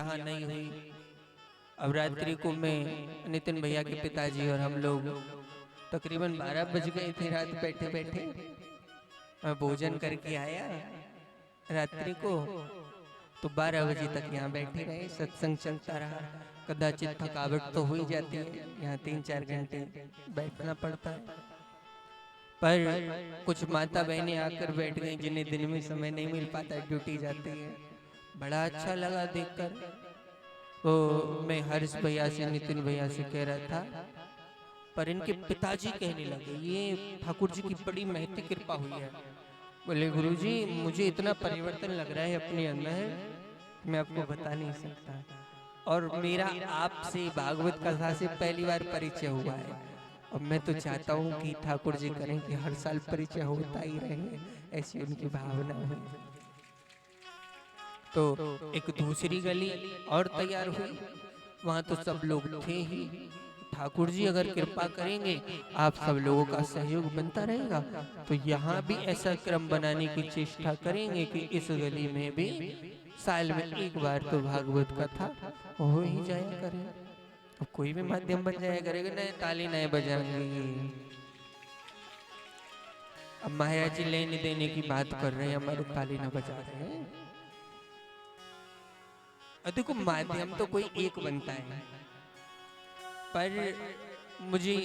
यहाँ नहीं हुई। अब रात्रि को मैं, नितिन भैया के पिताजी और हम लोग तकरीबन 12 बज गए थे रात बैठे बैठे। मैं भोजन करके आया रात्रि को, तो 12 बजे तक यहाँ बैठे रहे, सत्संग चलता रहा। कदाचित थकावट तो हो ही जाती है, यहाँ 3-4 घंटे बैठना पड़ता है, पर कुछ माता बहनें आकर बैठ गई जिन्हें दिन में समय नहीं मिल पाता, ड्यूटी जाती है। बड़ा अच्छा लगा देखकर। तो मैं हर्ष भैया से, नितिन भैया से कह रहा था, पर इनके पिताजी कहने लगे ये ठाकुर जी की बड़ी महती कृपा हुई है। बोले गुरुजी मुझे इतना परिवर्तन लग रहा है अपने अंदर, मैं आपको बता नहीं सकता। और मेरा आपसे भागवत कथा से पहली बार परिचय हुआ है, और मैं तो चाहता हूँ कि ठाकुर जी करें कि हर साल परिचय होता ही रहे, ऐसी उनकी भावना है। तो एक दूसरी गली और तैयार हुई, वहां तो सब लोग थे ही। ठाकुर जी अगर कृपा करेंगे, आप सब लोगों का सहयोग बनता रहेगा, तो यहाँ भी ऐसा क्रम बनाने की चेष्टा करेंगे कि इस गली में भी साल में एक बार तो भागवत कथा हो ही जाया करे। अब कोई भी माध्यम बन जाया करेगा, नए ताली नए बजाएंगे। अब महाराज जी लेने देने की बात कर रहे हैं, हमारे ताली न बजा रहे हैं। देखो माध्यम तो कोई एक बनता है, पर मुझे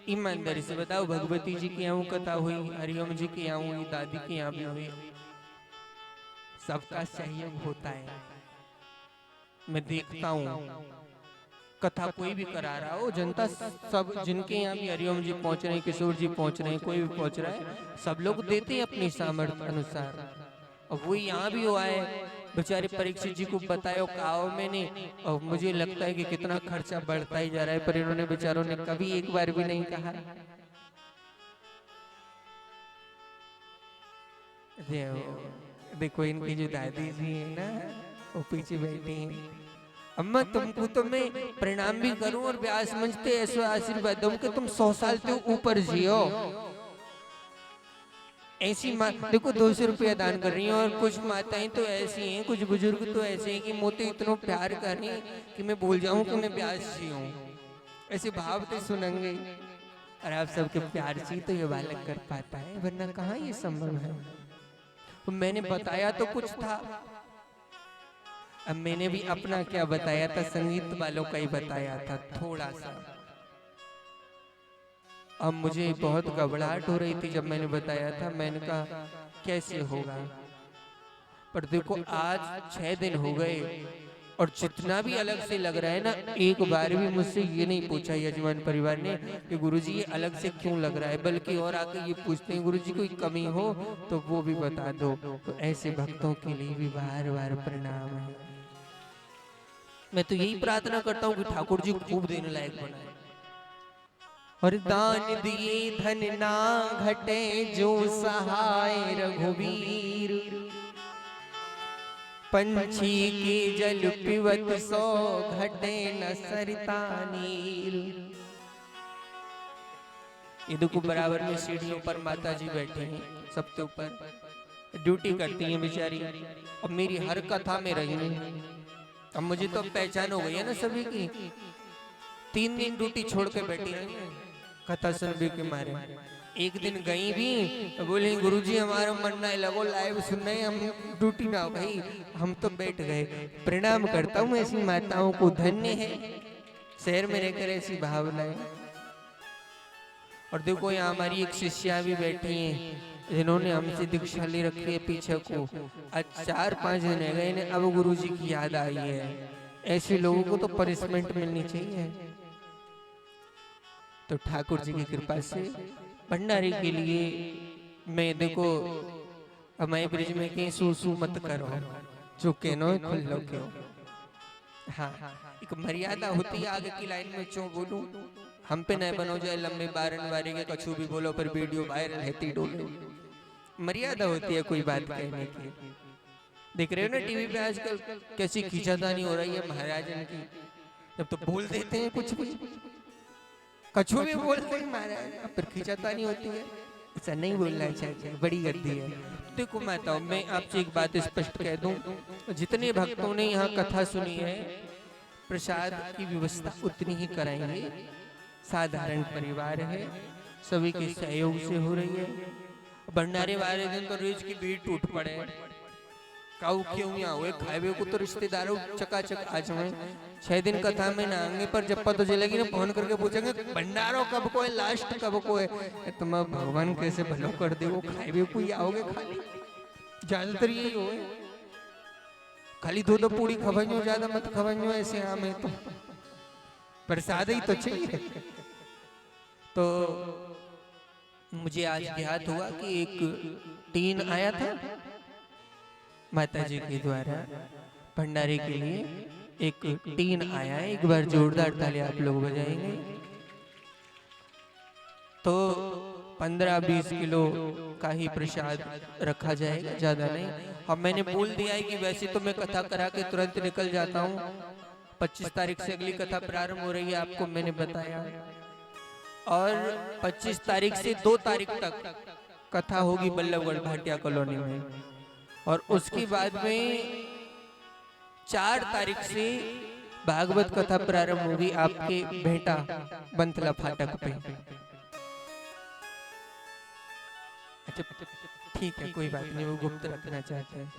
ईमानदारी से बताओ, भगवती जी के यहाँ कथा हुई, हरिओम जी के यहाँ हुई, दादी के यहाँ भी हुई, सबका सहयोग होता है। मैं देखता हूँ कथा कोई भी करा रहा हो, जनता सब जिनके यहाँ भी हरिओम जी पहुंच रहे हैं, किशोर जी पहुंच रहे हैं, कोई भी पहुंच रहा है, सब लोग देते हैं अपनी सामर्थ्य अनुसार। और वो यहाँ भी हुआ है, बेचारे परीक्षित जी को बताया कहा मैंने, और मुझे लगता है कि कितना खर्चा बढ़ता ही जा रहा है, पर इन्होंने बेचारों ने कभी एक बार भी नहीं कहा देखो इनकी जो दादी जी है ना, वो पीछे बैठी हैं। अम्मा तुमको तो मैं प्रणाम भी करूं और व्यास मंच पे ऐसा आशीर्वाद दूं कि तुम 100 साल से ऊपर जियो। ऐसी माँ देखो 200 रुपया दान कर रही हैं, और कुछ माताएं तो ऐसी हैं, कुछ बुजुर्ग तो ऐसे हैं कि मोते इतना प्यार कर रही हैं कि मैं भूल जाऊं कि मैं व्यास जी हूँ। ऐसे भाव तो सुनेंगे, और आप सबके प्यार से तो ये बालक कर पाता है, वरना कहाँ ये संभव है। तो मैंने बताया तो कुछ था, अब मैंने भी अपना क्या बताया था, संगीत वालों का ही बताया था थोड़ा सा। अब मुझे बहुत घबराहट हो रही थी जब मैंने बताया था, मैंने कहा कैसे होगा। पर देखो आज 6 दिन हो गए, और जितना भी अलग से लग रहा है ना, एक बार भी मुझसे ये नहीं पूछा यजमान परिवार ने कि गुरुजी ये अलग से क्यों लग रहा है, बल्कि और आके ये पूछते हैं गुरुजी कोई कमी हो तो वो भी बता दो। तो ऐसे भक्तों के लिए भी बार बार प्रणाम है। मैं तो यही प्रार्थना करता हूँ कि ठाकुर जी खूब देने लायक बनाए, और दान दिए धन ना घटे जो सहाय रघुवीर, पंछी के जल पिबत सो घटे न सरिता नीर। ये देखो बराबर में सीढ़ियों पर माता जी बैठे हैं, सबके ऊपर ड्यूटी करती हैं बेचारी, और मेरी हर कथा में रही हैं। अब मुझे तो पहचान हो गई है ना सभी की, 3 दिन ड्यूटी छोड़ के बैठी है कथा सुनने के मारे। एक दिन गई भी तो बोले गुरुजी हमारा मरना है, लगो लाइव सुनने, हम ड्यूटी ना भाई, हम तो बैठ गए। प्रणाम करता हूँ ऐसी माताओं को, धन्य है शहर में रहकर ऐसी भावनाएं। और देखो यहाँ हमारी एक शिष्या भी बैठी हैं, जिन्होंने हमसे दीक्षा ले रखी है पीछे को, आज 4-5 दिन रह गए, अब गुरुजी की याद आई है। ऐसे लोगों को तो पनिशमेंट मिलनी चाहिए। तो ठाकुर जी की कृपा से भंडारे के लिए मैं देखो हमारे ब्रिज में कहीं सू मत करो, जो कहनो खुल लो क्यों। हाँ एक मर्यादा होती है, आगे की लाइन में क्यों बोलूं, हम पे न बनो जाए लंबे बारन बारी के, कछु भी बोलो पर वीडियो वायरल रहती डोले। मर्यादा होती है कोई बात कहने की। देख रहे हो ना टीवी पे आजकल कैसी खींचातानी हो रही है महाराज की, जब तो बोल देते हैं कुछ भी, कछु भी बोलते हैं महाराज, फिर खींचातानी होती है। ऐसा नहीं बोलना चाहिए, बड़ी गद्दी है। देखो माताओं, मैं आपसे एक बात स्पष्ट कह दूं, जितने भक्तों ने यहाँ कथा सुनी है, प्रसाद की व्यवस्था उतनी ही कराएंगे। साधारण परिवार है, सभी के सहयोग से हो रही है। भंडारे वाले दिन तो रोज की भीड़ टूट पड़े, काऊ क्यों यहाँ हुए खाए को तो रिश्तेदारों चकाचक आज में 6 दिन कथा में ना आएंगे, पर जब पता चलेगी ना फोन करके पूछेंगे भंडारो कब को है, लास्ट कब को है। तुम भगवान कैसे भलो कर दे, वो खाए को ही आओगे खाली, ज्यादातर यही हो, खाली दो पूरी खबनो, ज्यादा मत खबनो, ऐसे हमें तो प्रसाद ही तो चाहिए। तो मुझे आज ज्ञात हुआ कि एक टीन आया था माताजी के द्वारा भंडारे के लिए, एक टीन आया है। एक बार जोरदार ताली आप लोग बजाएंगे। तो 15-20 किलो का ही प्रसाद रखा जाएगा, ज्यादा नहीं। अब मैंने बोल दिया है कि वैसे तो मैं कथा करा के तुरंत निकल जाता हूँ, 25 तारीख से अगली कथा प्रारंभ हो रही है, आपको मैंने बताया। और 25 तारीख से 2 तारीख तक कथा होगी बल्लभगढ़ भाटिया कॉलोनी में, और उसके बाद में 4 तारीख से भागवत कथा प्रारंभ होगी आपके भेंटा बंथला फाटक पे। अच्छा ठीक है, कोई बात नहीं, वो गुप्त रखना चाहते हैं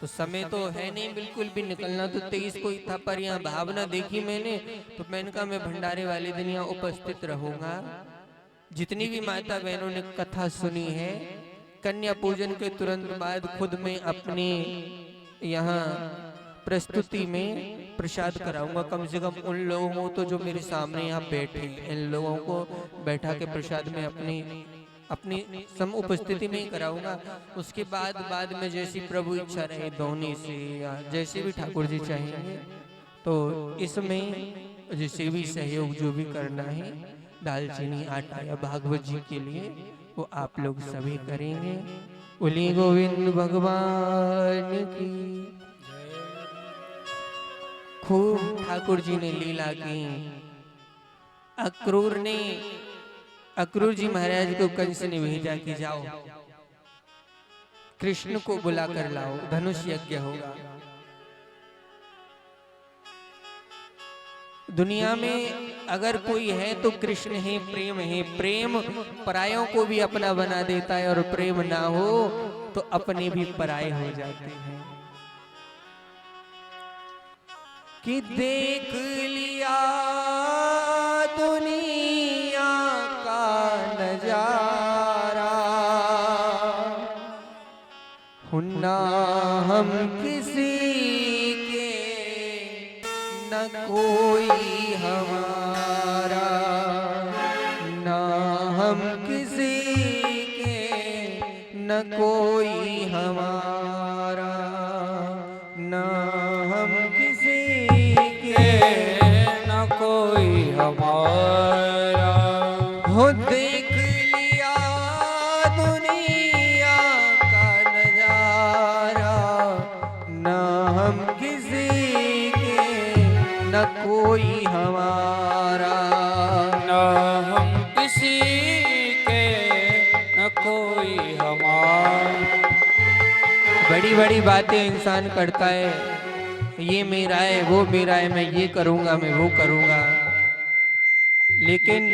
तो समय तो है नहीं बिल्कुल भी, निकलना तो 23 को ही था, पर यहाँ भावना देखी मैंने तो मैंने कहा मैं भंडारे वाले दिन यहाँ उपस्थित रहूंगा। जितनी भी माता बहनों ने कथा सुनी है, कन्या पूजन के तुरंत बाद खुद में अपने यहाँ प्रस्तुति में प्रसाद कराऊंगा। कम से कम उन लोगों को तो जो मेरे सामने यहाँ बैठे, इन लोगों को बैठा के प्रसाद में अपनी सम उपस्थिति में ही कराऊंगा। उसके बाद में जैसी प्रभु इच्छा रहे दोनों से, या जैसे भी ठाकुर जी चाहेंगे, तो इसमें जैसे भी सहयोग जो भी करना है, दालचीनी आटा या भागवत जी के लिए, वो आप लोग सभी करेंगे। बोलिए गोविंद भगवान की। खूब ठाकुर जी ने लीला की। अक्रूर जी महाराज को कंस ने भेजा कि जाओ कृष्ण को बुला कर लाओ, धनुष यज्ञ होगा। दुनिया में अगर कोई है तो कृष्ण है, प्रेम है। प्रेम परायों को भी अपना बना देता है, और प्रेम ना हो तो अपने भी पराये हो जाते हैं। कि देख लिया दुनिया का नजारा, हुन्ना हम किसी न कोई हमारा, ना हम किसी के न कोई हमारा, ना हम किसी के न कोई हमारा। हो देख लिया दुनिया का नजारा, ना हम किसी न कोई हमारा, न हम किसी के न कोई हमारा। बड़ी बड़ी बातें इंसान करता है, ये मेरा है, वो मेरा है, मैं ये करूंगा, मैं वो करूंगा, लेकिन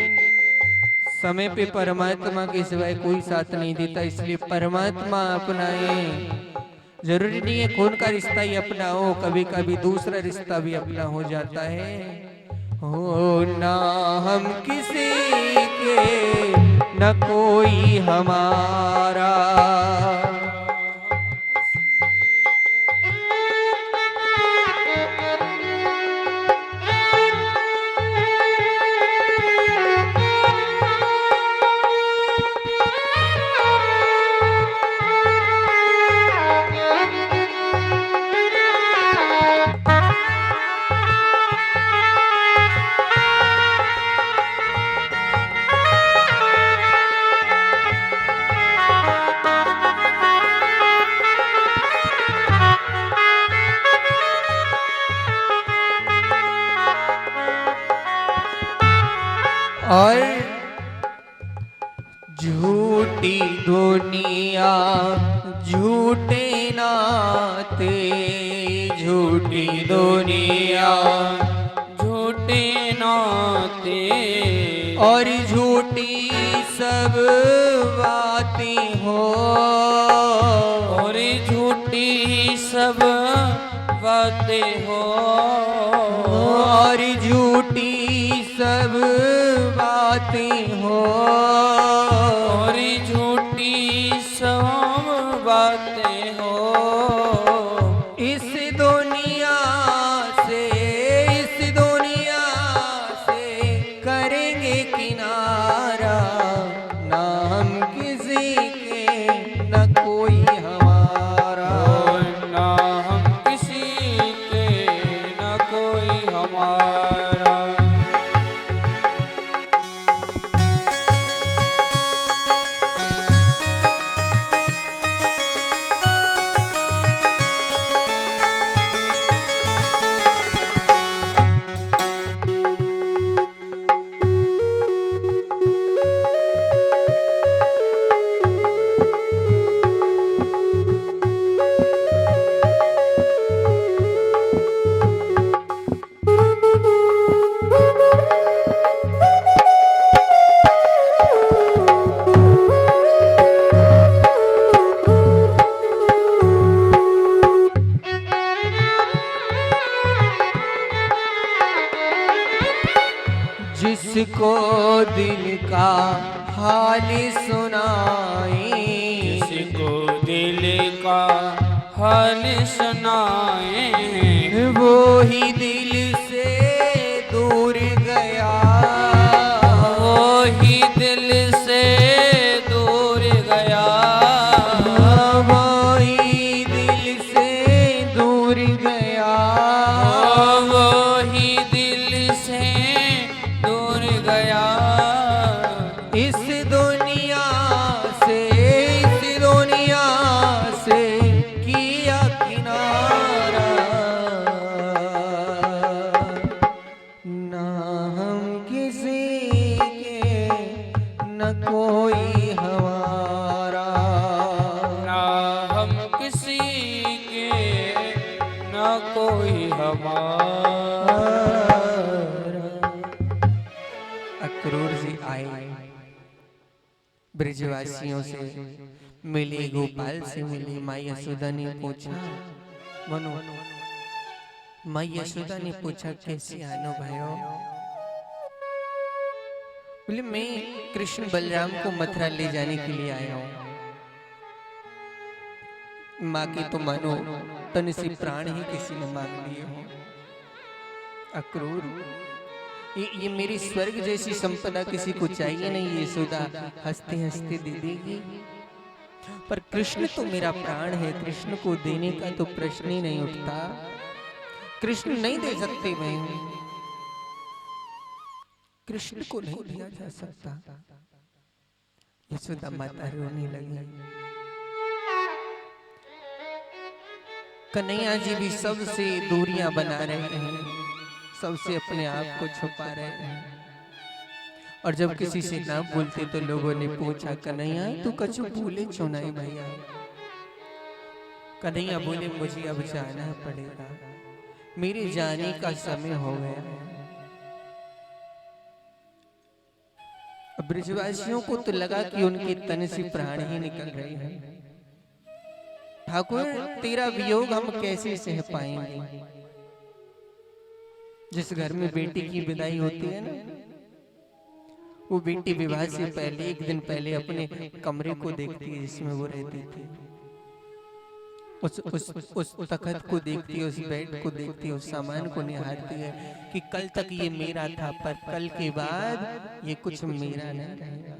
समय पे परमात्मा के सिवाय कोई साथ नहीं देता। इसलिए परमात्मा अपनाए। जरूरी नहीं है खून का रिश्ता ही अपना हो, कभी कभी दूसरा रिश्ता भी अपना हो जाता है। हो ना हम किसी के न कोई हमारा, और झूठी दुनिया झूठे नाते झूठी दुनिया, झूठे नाते और झूठी सब बातें हो, और झूठी सब बातें हो, और झूठी सब बातें हो, और झूठी सब बातें हो। इस दुनिया से करेंगे किनारा, ना हम किसी के न कोई हमारा, ना हम किसी के न कोई हमारा। जिसको दिल का हाल सुनाए, जिसको दिल का हाल सुनाए, वो ही दिल से दूर गया, वो ही दिल से दूर गया, वो ही दिल से दूर गया, वो ही दिल से दूर गया। इस दुनिया से किया किनारा, ना हम किसी के न कोई हमारा, ना हम किसी के न कोई हमारा। अक्रूर जी आए, ब्रजवासियों से मिले, गोपाल से मिले। माँ यशोदा ने पूछा, मनु, माँ यशोदा ने पूछा कैसे आनो भाइयों? बोले मैं कृष्ण बलराम को मथुरा ले जाने के लिए आया हूँ। माँ की तो मानो तन से प्राण ही किसी ने मांग लिए हो। अक्रूर, ये मेरी स्वर्ग जैसी संपदा किसी को चाहिए नहीं, ये यशोदा हंसते हंसते दे देगी। पर कृष्ण तो मेरा प्राण है, कृष्ण को देने का तो प्रश्न ही नहीं उठता। कृष्ण नहीं दे सकते, मैं कृष्ण को नहीं दिया जा सकता। यशोदा माता रोने लगी। कन्हैया जी भी सबसे दूरियां बना रहे हैं, सबसे अपने आप को छुपा रहे हैं। और जब किसी से ना बोलते तो लोगों ने पूछा, कन्हैया तू कछु भूले क्यों नहीं भैया? कन्हैया बोले, मुझे अब जाना पड़ेगा, मेरे जाने का समय हो गया। अब ब्रजवासियों को तो लगा कि उनके तन से प्राण ही निकल रहे हैं। ठाकुर, तेरा वियोग हम कैसे सह पाएंगे? जिस घर में बेटी की विदाई होती है ना, वो बेटी विवाह से पहले एक दिन पहले अपने कमरे को देखती है जिसमें वो रहती थी। उस तख्त को देखती है, उस बेड को देखती है, उस सामान को निहारती है कि कल तक ये मेरा था, पर कल के बाद ये कुछ मेरा नहीं रहेगा।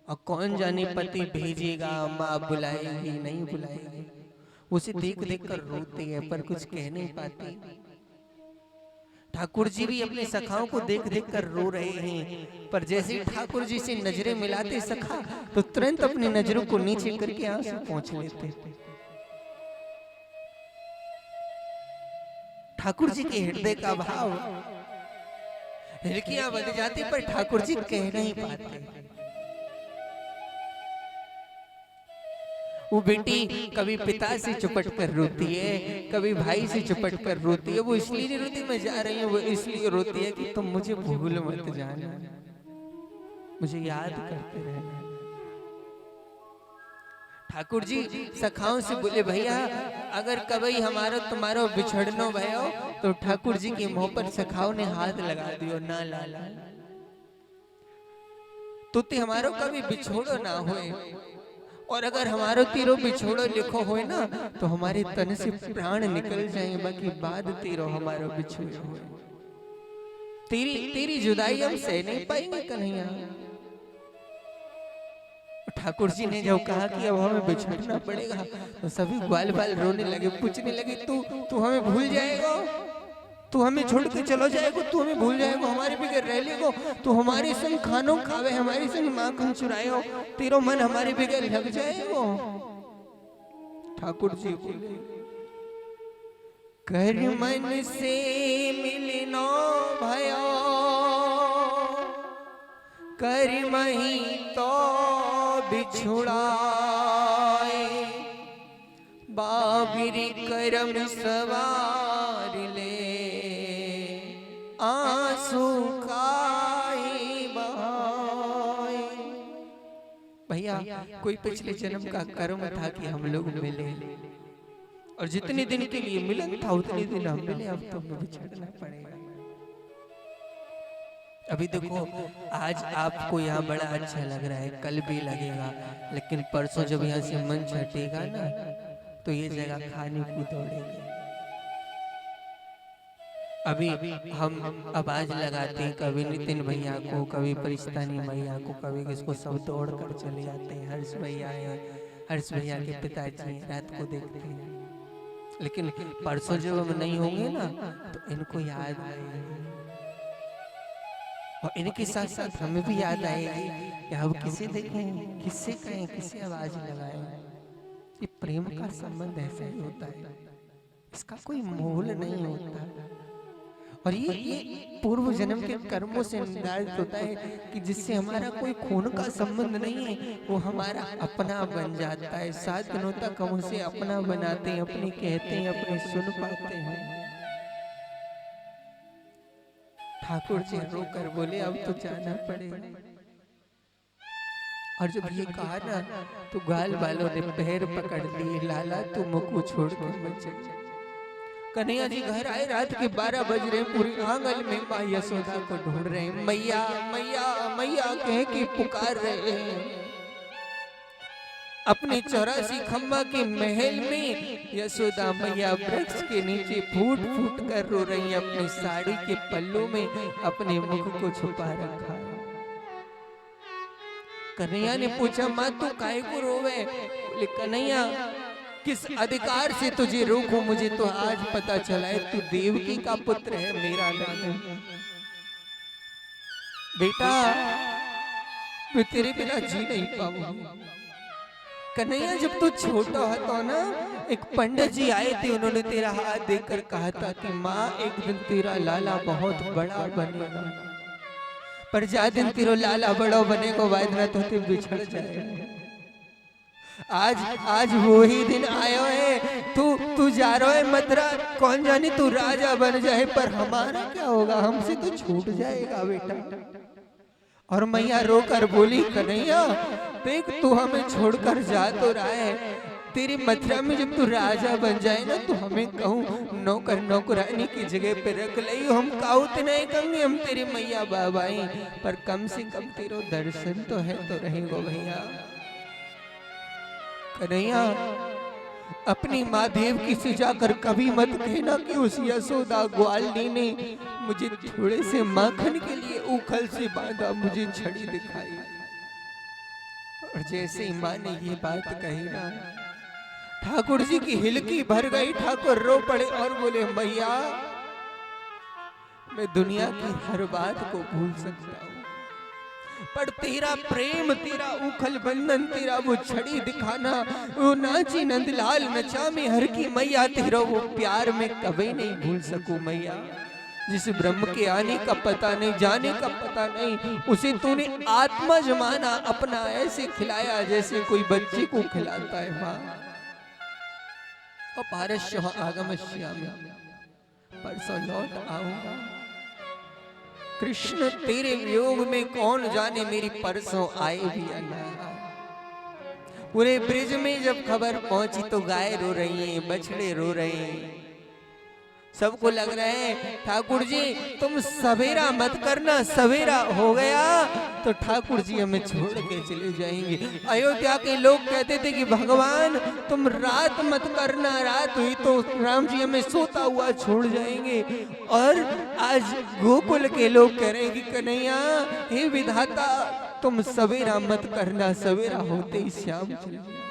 और कौन जाने पति भेजेगा, माँ बुलाएगी नहीं बुलाएगी। उसे देख देख कर रोती है पर कुछ कह नहीं पाती। ठाकुर जी भी अपने सखाओं को देख देख कर रो रहे हैं, पर जैसे ठाकुर जी से नजरें मिलाते सखा तो तुरंत अपनी नजरों को नीचे करके आंसू पोंछ लेते। ठाकुर जी के हृदय का भाव, हिलकियां बज जाती पर ठाकुर जी कह नहीं पाते। वो बेटी कभी पिता से चिपट कर रोती है, कभी भाई से चिपट कर रोती है। वो इसलिए नहीं रोती मैं जा रही हूँ, वो इसलिए रोती है कि तुम मुझे भूल मत जाना, मुझे याद करते रहना। ठाकुर जी सखाओं से बोले भैया अगर कभी हमारा तुम्हारा बिछड़नो भयो तो ठाकुर जी के मुंह पर सखाओं ने हाथ लगा दियो ना लाला, तो ते हमारो कभी बिछोड़ो ना होए, और अगर हमारो तीरो बिछोड़ो लिखो होए ना तो हमारे तन से प्राण निकल जाए, बाकी बाद तीरो हमारो बिछोड़ो होए। तेरी जुदाई हम सह नहीं पाएंगे कन्हैया। ठाकुर जी ने जब कहा कि अब हमें बिछड़ना पड़ेगा तो सभी ग्वाल बाल रोने लगे, पूछने लगे तू हमें भूल जाएगा, तू हमें छोड़ के चलो जाएगा, तू हमें भूल जाएगा, हमारे बिगड़ रह लेगो, तू हमारे संग खानो खावे, हमारे संग माखन चुराए हो, तेरो मन हमारे बिगड़ लग जाएगा। ठाकुर जी बोले कर मन से मिलनो भयो कर मही तो बिछुड़ाए, बाबिरी करम सवार ले आंसू काहे बहाए। भैया कोई पिछले जन्म का कर्म था कि हम लोग मिले, और जितने दिन के लिए मिलन था उतने दिन हम मिले, अब तो हमें बिछड़ना पड़ेगा। अभी देखो आज आपको यहाँ बड़ा अच्छा लग रहा है, कल भी लगेगा, लेकिन परसों जब यहाँ से मन छटेगा ना तो ये जगह खाने को दौड़ेगी। अभी हम आवाज लगाते हैं कभी नितिन भैया को, कभी परिस्तानी भैया को, कभी किसको, सब दौड़ कर चले जाते हैं। हर्ष भैया है, हर्ष भैया के पिताजी रात को देखते हैं, लेकिन परसों जब हम नहीं होंगे ना तो इनको याद आएगी, और इनके साथ साथ हमें भी याद आएगी कि हम किसे देखें, किससे कहें, किसे आवाज लगाएं। ये प्रेम का संबंध ऐसा ही होता है, इसका कोई मोल नहीं होता, और ये पूर्व जन्म के कर्मों से निर्धारित होता है कि जिससे हमारा कोई खून का संबंध नहीं है वो हमारा अपना बन जाता है। 7 दिनों तक हम उसे अपना बनाते हैं, अपने कहते हैं, अपने सुन पाते हैं। ठाकुर जी रोकर बोले अब तो जाना पड़ेगा, और जब ये कहा ना तो ग्वाल वालों ने पैर पकड़ लिए, लाला तुम मुझको छोड़ कर मत जा। कन्हैया जी घर आए, रात के 12 बज रहे, पूरे आंगन में माँ यशोदा को ढूंढ रहे हैं, मैया मैया मैया कह के पुकार रहे हैं। अपने 84 खम्बा के महल में यशोदा मैया वृक्ष के नीचे फूट फूट कर रो रही हैं, अपनी साड़ी के पल्लू में अपने मुख को छुपा रखा है। कन्हैया ने पूछा माँ तू काहे को रोवे? बोले कन्हैया किस अधिकार से तुझे रोकूं, मुझे तो आज पता चला है तू देवकी का पुत्र है, मेरा नहीं। बेटा मैं तेरे बिना जी नहीं पाऊंगा। कन्हैया जब तू छोटा था ना एक पंडित जी आए थे, उन्होंने तेरा हाथ देखकर कहा था कि माँ एक दिन तेरा लाला बहुत बड़ा बनेगा, पर जा दिन तेरा लाला बड़ा बनेगा बाद में तो ते बिछड़ जाएगा। आज वो ही दिन आयो है, तू जा रहा है मथुरा, कौन जाने तू राजा बन जाए, पर हमारा क्या होगा, हमसे तो छूट जाएगा बेटा। और मैया रोकर बोली कन्हैया देख तू हमें छोड़कर जा तो रहा है, तेरी मथुरा में जब तू राजा बन जाए ना तो हमें कहूँ नौकर नौकरानी की जगह पे रख ले, हम काउत नहीं कहेंगे, हम तेरी मैया बाबाई, पर कम से कम तेरा दर्शन तो है तो रहेगा भैया। कन्हैया अपनी माँ देवकी से जाकर कभी मत कहना कि उस यशोदा ग्वालिनी ने मुझे थोड़े से माखन के लिए उखल से बांधा, मुझे छड़ी दिखाई। और जैसे ही माँ ने ये बात कही ना ठाकुर जी की हिलकी भर गई, ठाकुर रो पड़े और बोले मैया मैं दुनिया की हर बात को भूल सकता हूँ, पर तेरा प्रेम, तेरा उखल बंधन, तेरा वो छड़ी दिखाना, वो नाची नंदलाल नचा में हर की मैया, तेरा वो प्यार में कभी नहीं भूल सकूं मैया। जिस ब्रह्म के आने का पता नहीं, जाने का पता नहीं, उसे तूने आत्मा जमाना अपना ऐसे खिलाया जैसे कोई बच्चे को खिलाता है। माँ अपारश्य आगमश्यामि, परसों लौट आऊंगा। कृष्ण तेरे वियोग में कौन जाने मेरी परसों आए भी अल्लाह। पूरे ब्रिज में जब खबर पहुंची तो गाय रो रही हैं, बछड़े रो रहे हैं, सबको लग रहा है ठाकुर जी तुम सवेरा मत करना, सवेरा हो गया तो ठाकुर जी हमें छोड़ के चले जाएंगे। अयोध्या के लोग कहते थे कि भगवान तुम रात मत करना, रात हुई तो राम जी हमें सोता हुआ छोड़ जाएंगे। और आज गोकुल के लोग कह रहे हैं कि कन्हैया हे विधाता तुम सवेरा मत करना, सवेरा होते ही श्याम चले जाएंगे।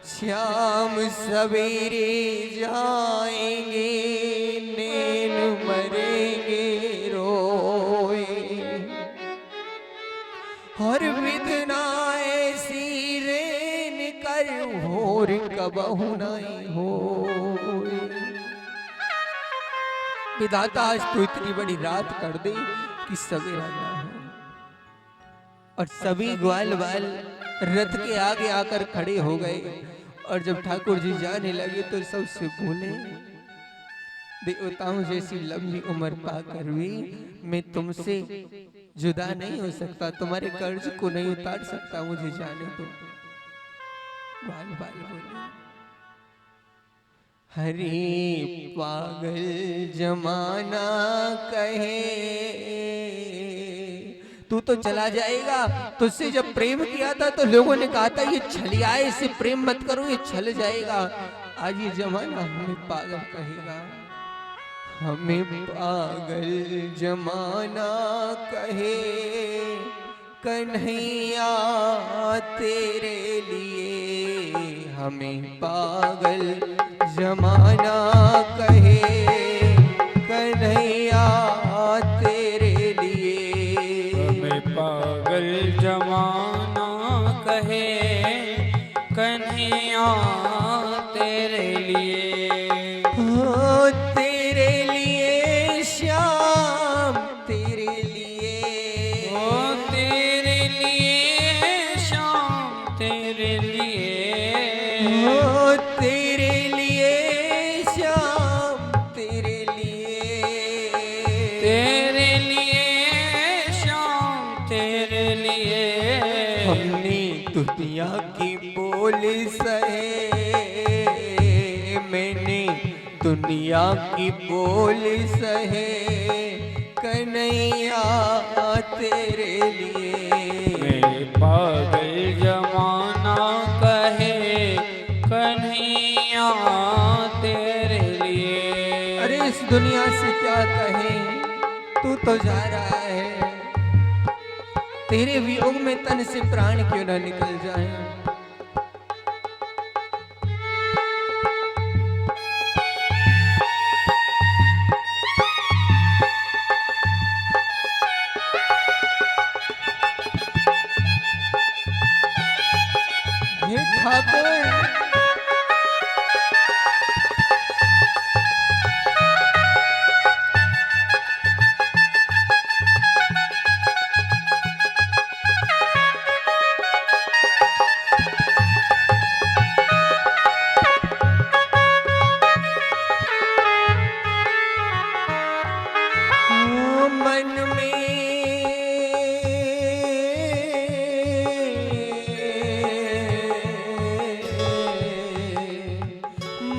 श्याम सवेरे जाएंगे, नैन मरेंगे रोए, हर विधना ऐसी रेन कर भोर कबहु नहीं हो। विधाता आज तो इतनी बड़ी रात कर दे कि सवेरा ना हो। और सभी ग्वाल बाल रथ के आगे आकर खड़े हो गए। और जब ठाकुर जी जाने लगे तो सबसे बोले देवताओं जैसी लंबी उम्र पाकर भी मैं तुमसे जुदा नहीं हो सकता, तुम्हारे कर्ज को नहीं उतार सकता, मुझे जाने दो। ग्वाल बाल बोले हरे पागल जमाना कहे तू तो चला जाएगा, तुझसे जब प्रेम किया था तो लोगों ने कहा था ये छलिया है, इससे प्रेम मत करो, ये छल जाएगा। आज ये जमाना हमें पागल कहेगा, हमें पागल जमाना कहे, कन्हैया तेरे लिए हमें पागल जमाना कहे, कन्हैया तेरे पागल जमाना कहे, कन्हैया तेरे लिए। हो तेरे लिए श्याम तेरे लिए, हो तेरे लिए श्याम तेरे लिए, हो तेरे लिए श्याम तेरे लिए, तेरे लिए श्याम तेरे लिए। हमने दुनिया की बोल सहे, मैंने दुनिया की बोल सहे, कन्हैया तेरे लिए। मेरे पागल जमाना कहे, कन्हैया तेरे लिए। अरे इस दुनिया से क्या कहें, तू तो जा रहा है, तेरे वियोग में तन से प्राण क्यों ना निकल जाए। हे ठाकुर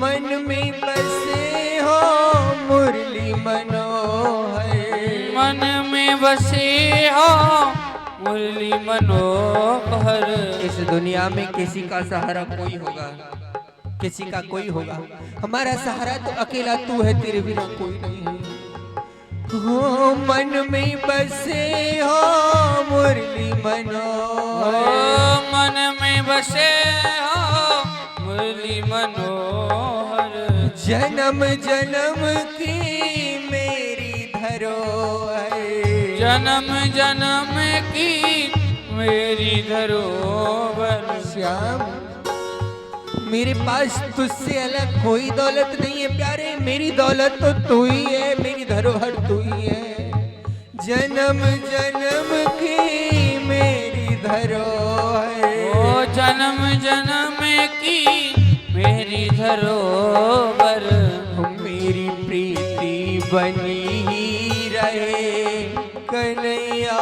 मन में बसे हो मुरली मनोहर, मन में बसे हो मुरली मनोहर। इस दुनिया में किसी का सहारा कोई होगा, किसी का कोई होगा, हमारा सहारा तो अकेला तू है, तेरे बिना कोई नहीं है। हो मन में बसे हो मुरली मनोहर, मन में बसे हो मुरली मनोहर। जन्म जन्म की मेरी धरोहर, जन्म जन्म की मेरी धरोहर। श्याम मेरे पास तुझसे अलग कोई दौलत नहीं है प्यारे, मेरी दौलत तो तू ही है, मेरी धरोहर तू ही है। जन्म जन्म की मेरी धरोहर, ओ जन्म जन्म की मेरी धरोहर, मेरी प्रीति बनी ही रहे कन्हैया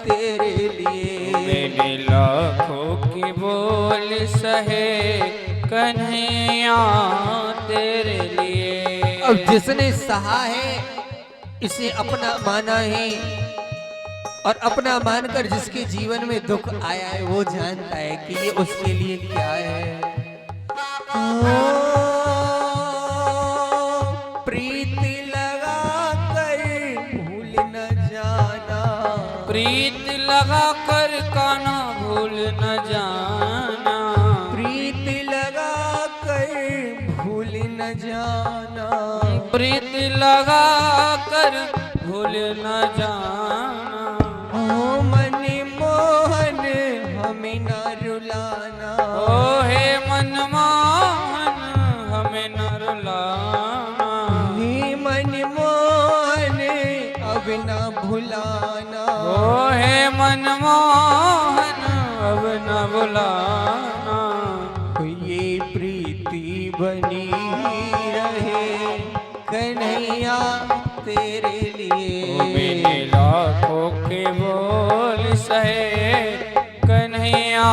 तेरे लिए। मैंने लाखों की बोल सहे कन्हैया तेरे लिए। अब जिसने सहा है इसे अपना माना है, और अपना मानकर जिसके जीवन में दुख आया है वो जानता है कि ये उसके लिए क्या है। प्रीति लगा कर भूल न जाना, प्रीत लगा कर काना भूल न जाना, प्रीति लगा कर भूल न जाना, प्रीत लगा कर भूल न जाना। ओ मन मोहन हमें न रुलाना, ओ हे मनमोहन हमें न रुलाना, हे मन मोहन अब न भुलाना, ओ हे मनमोहन अब न बुलाना। ये प्रीति बनी रहे कन्हैया तेरे लिए। मैंने लाखों के बोल सहे कन्हैया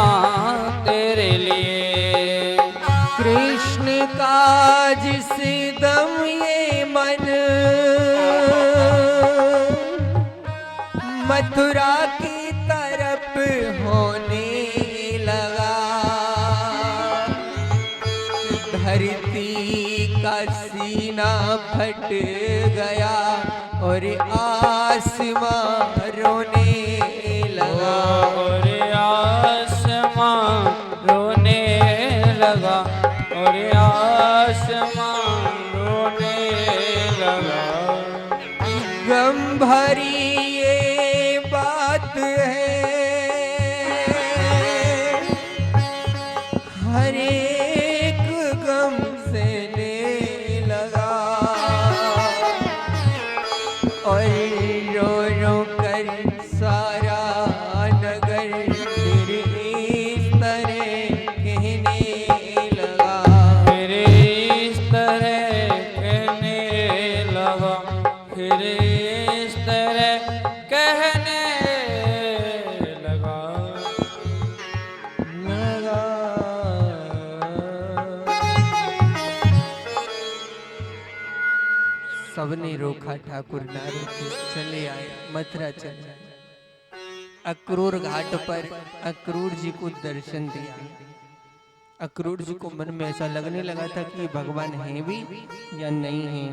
तेरे लिए। कृष्ण का जिस दम ये मन मथुरा की तरफ होने लगा, धरती का सीना फट गया और आसमां रोने लगा, और आसमां रोने लगा, और आसमां रोने लगा। गम भरी ये बात है हर एक गम सहने लगा, और रो रो कर सारा नगर फिर इस तरह कहने लगा, फिर इस तरह कहने लगा, फिर इस तरह कहने लगा। सबने रोका ठाकुर ना रोके, चले आए मथुरा चले आए। अक्रूर घाट पर अक्रूर जी को दर्शन दिया। अक्रूर जी को मन में ऐसा लगने लगा था कि ये भगवान है भी या नहीं है।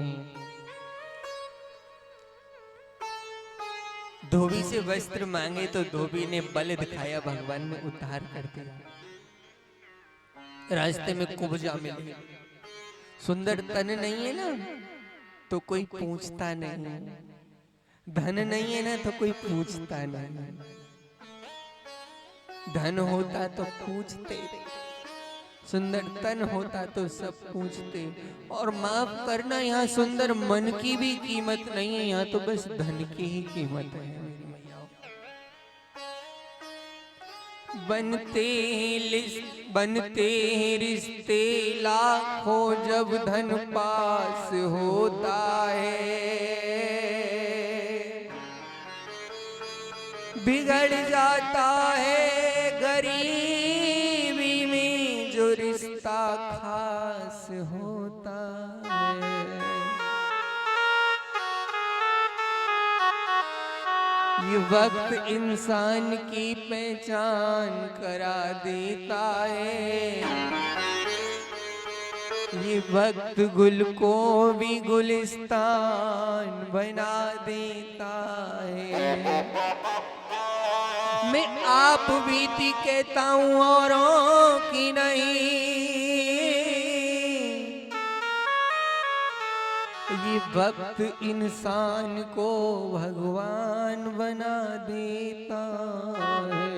धोबी से वस्त्र मांगे तो धोबी ने बल दिखाया, भगवान ने उतार कर दिया। रास्ते में कुब्जा मिले, सुंदर तन नहीं है ना तो कोई पूछता नहीं, धन नहीं है ना तो कोई पूछता नहीं, धन होता तो पूछते, सुंदर तन होता तो सब पूछते। और माफ करना, यहाँ सुंदर मन की भी कीमत नहीं है, यहाँ तो बस धन की ही कीमत है। बनते रिश्ते लाखों जब धन पास होता है, बिगड़ जाता है गरीबी में जो रिश्ता खास होता है। ये वक्त इंसान की पहचान करा देता है, ये वक्त गुल को भी गुलिस्तान बना देता है। मैं आप बीती कहता हूँ औरों की नहीं, ये वक्त इंसान को भगवान बना देता है।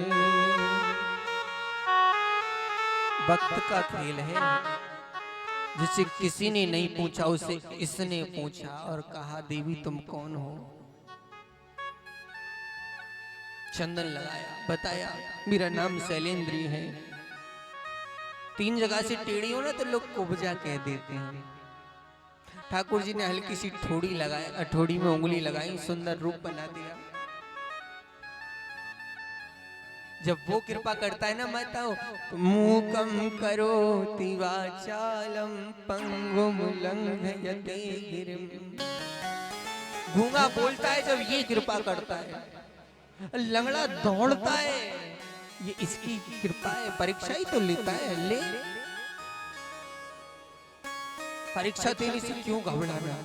वक्त का खेल है। जिसे किसी ने नहीं पूछा उसे इसने पूछा और कहा देवी तुम कौन हो। चंदन लगाया, बताया मेरा नाम शैलेंद्री है। 3 जगह से टेढ़ी हो ना तो लोग कुब्जा कह देते हैं। ठाकुर जी ने हल्की सी ठोड़ी लगाई, ठोड़ी में उंगली लगाई, सुंदर रूप बना दिया। जब वो कृपा करता है ना माताओं, तो मूकम करोति वाचालम पंगुम लंघयते गिरिम। गूंगा बोलता है जब ये कृपा करता है, लंगड़ा दौड़ता है, ये इसकी कृपा है। परीक्षा ही तो लेता है, ले परीक्षा देने से क्यों घबराना।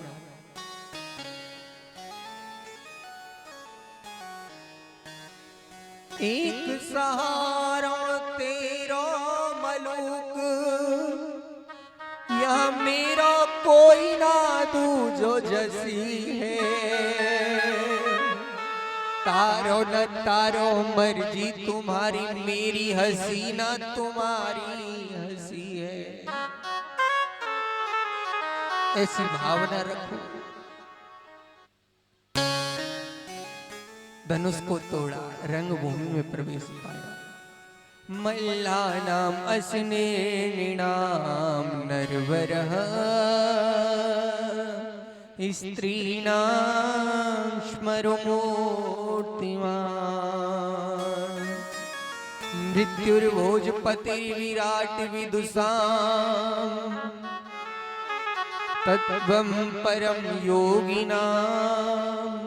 एक सहारा तेरा मलूक, यह मेरा कोई ना दूजो जसी है। तारो न तारो मर्जी तुम्हारी, मेरी हसीना तुम्हारी हंसी है। ऐसी भावना रखो। धनुष को तोड़ा, रंगभूमि में प्रवेश पाया। मल्लानाम असने निणाम नरवरः, स्त्रीणां स्मरमूर्तिमान्। मृत्युर्भोजपतिर्विराट विदुषाम्, तत्त्वं परम योगिनाम्।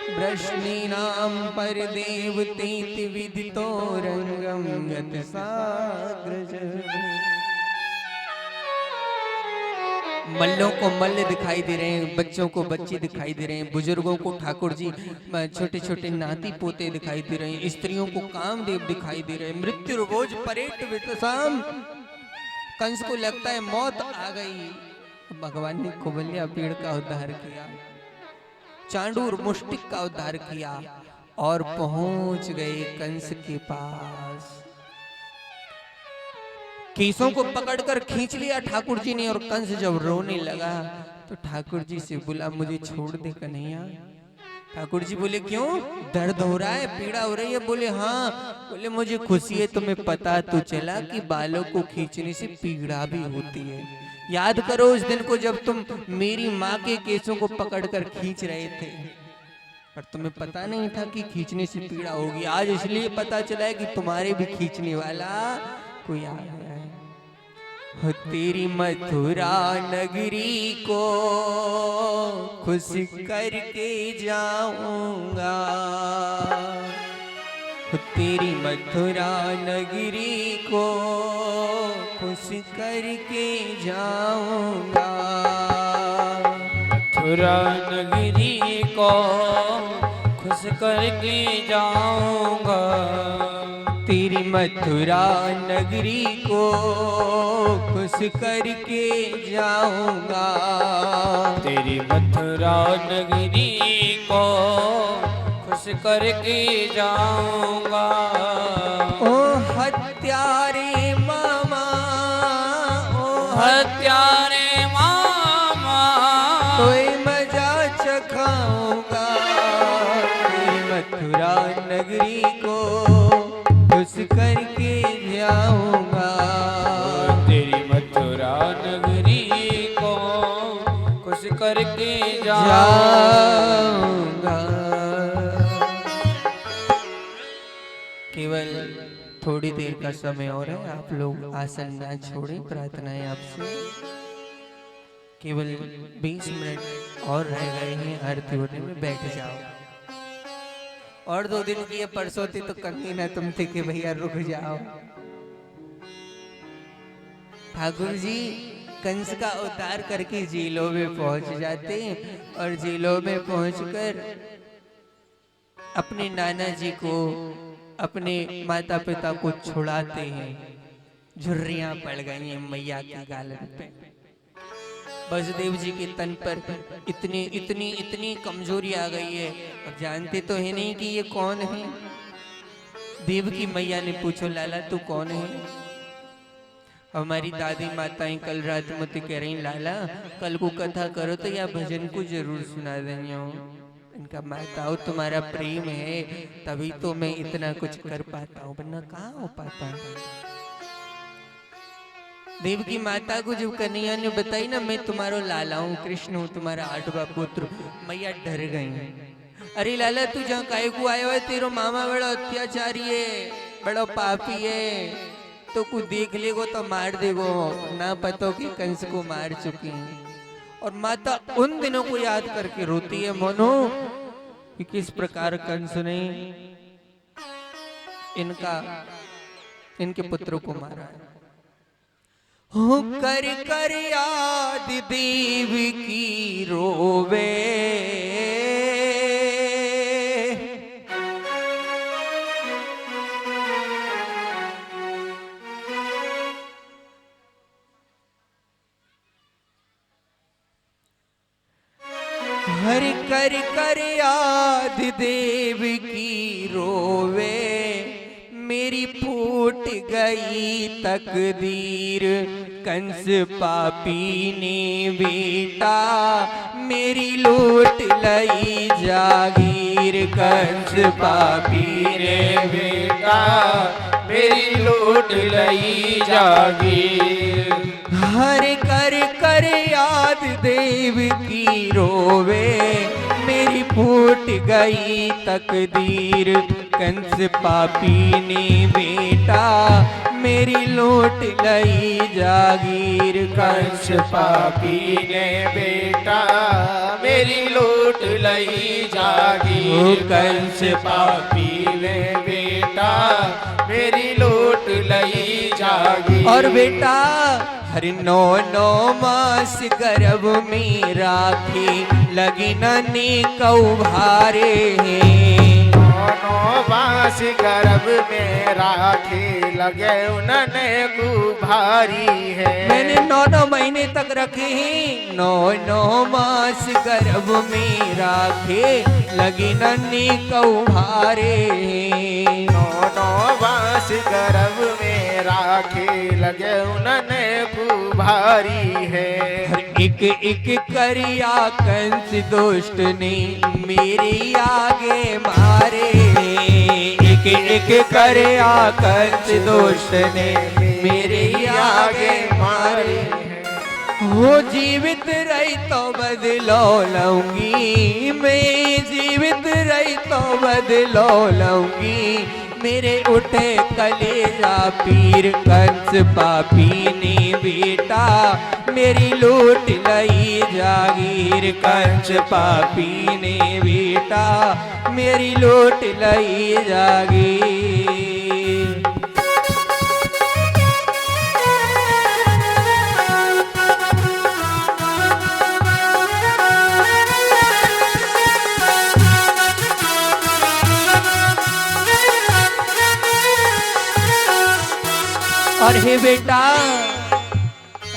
वृष्णीनां परदेवतीति विदितो रंगं गतसाग्रज। मल्लों को मल्ल दिखाई दे रहे हैं, बच्चों को बच्चे दिखाई दे रहे हैं, बुजुर्गों को ठाकुर जी छोटे छोटे नाती पोते दिखाई दे रहे हैं, स्त्रियों को कामदेव दिखाई दे रहे हैं। मृत्यु रोज परेट वितसाम। कंस को लगता है मौत आ गई, भगवान ने कुबल्या पेड़ का उद्धार किया, चांडूर मुष्टिक का उद्धार किया और पहुंच गए कंस के पास। केसों को पकड़कर खींच लिया ठाकुर जी ने, और कंस जब रोने लगा तो ठाकुर जी से बोला मुझे छोड़ दे कन्हैया। ठाकुर जी बोले क्यों, दर्द हो रहा है, पीड़ा हो रही है? बोले हाँ। बोले मुझे खुशी है, तुम्हें पता तो चला कि बालों को खींचने से पीड़ा भी होती है। याद करो उस दिन को जब तुम मेरी माँ के केसों को पकड़कर खींच रहे थे, पर तुम्हें पता नहीं था कि खींचने से पीड़ा होगी। आज इसलिए पता चला है कि तुम्हारे भी खींचने वाला कोई आ गया है। हो तेरी मथुरा नगरी को खुश करके जाऊंगा, हो तेरी मथुरा नगरी को खुश करके जाऊंगा। मथुरा नगरी को खुश करके जाऊंगा, तेरी मथुरा नगरी को खुश करके जाऊंगा। तेरी मथुरा नगरी को खुश करके जाऊंगा। ओ हत्यारे मामा, ओ हत्यारे मामा, कोई मजा चखाऊंगा। तेरी मथुरा नगरी को खुश करके जाऊंगा। तेरी मथुरा नगरी को खुश करके जाऊंगा। केवल थोड़ी देर का समय और है, आप लोग आसन ना छोड़ें। प्रार्थना है आपसे, केवल 20 मिनट और रह गए हैं आरती होने में, बैठ जाओ। और 2 दिन की ये परसों थी तो करनी ना तुम थे कि भैया रुक जाओ। ठाकुर जी कंस का उद्धार करके जेलों में पहुंच जाते हैं, और जेलों में पहुंचकर अपने नाना जी को, अपने माता पिता को छुड़ाते हैं। झुर्रियां पड़ गई हैं मैया की गालन पे। वसुदेव जी के तन पर इतनी इतनी इतनी कमजोरी आ गई है, अब जानते तो है नहीं कि ये कौन है। देव की मैया ने पूछो लाला तू कौन है? हमारी दादी माताएं कल रात मुझे कह रही लाला कल को कथा करो तो या भजन को जरूर सुना देंगे। इनका माताओं तुम्हारा प्रेम है तभी तो मैं इतना कुछ कर पाता हूँ वरना कहाँ हो पाता। देव की माता को जब कन्हैया ने बताई ना मैं तुम्हारा लाला हूँ कृष्ण हूँ तुम्हारा 8वां पुत्र, मैया डर गई। अरे लाला तू जहाँ काय को आया है तेरो मामा बड़ा अत्याचारी है बड़ा पापी है तो कुछ देख लेगो तो मार देगो ना पतो कि कंस को मार चुकी है। और माता उन दिनों को याद करके रोती है मोनो कि किस प्रकार कंस ने इनके पुत्रों को मारा है। हो कर कर याद देव की रोवे हर कर कर याद देव की रोवे मेरी फूट गई तकदीर कंस पापी ने बेटा मेरी लूट लई जागीर कंस पापी ने बेटा मेरी लूट लई जागीर। हर कर कर याद देव की रोवे मेरी फूट गई तकदीर कंस पापी ने बेटा मेरी लूट लई जागीर कंस पापी ने बेटा मेरी लूट लई जागीर। कंस पापी ने बेटा मेरी लूट लई जागीर। और बेटा हर 9 मास गर्भ में राखे लगी ननी कौभारे हैं। 9 मास गर्भ में राखे लगे उन्होंने कुभारी है। मैंने 9 महीने तक रखे हैं 9 मास गर्भ में राखे लगी ननी कौभारे हैं। 9 मास गर्भ में राखे लगे उन्होंने कुभारी है। हर एक करिया कंस दुष्ट ने मेरे आगे मारे एक करिया कंस दुष्ट ने मेरे आगे मारे। वो जीवित रही तो बदलो लूंगी मैं जीवित रही तो बदलो लूंगी मेरे उठे कलेजा पीर कंस पापी ने बेटा मेरी लूट लई जागीर कंस पापी ने बेटा मेरी लूट लई जागीर। अरे बेटा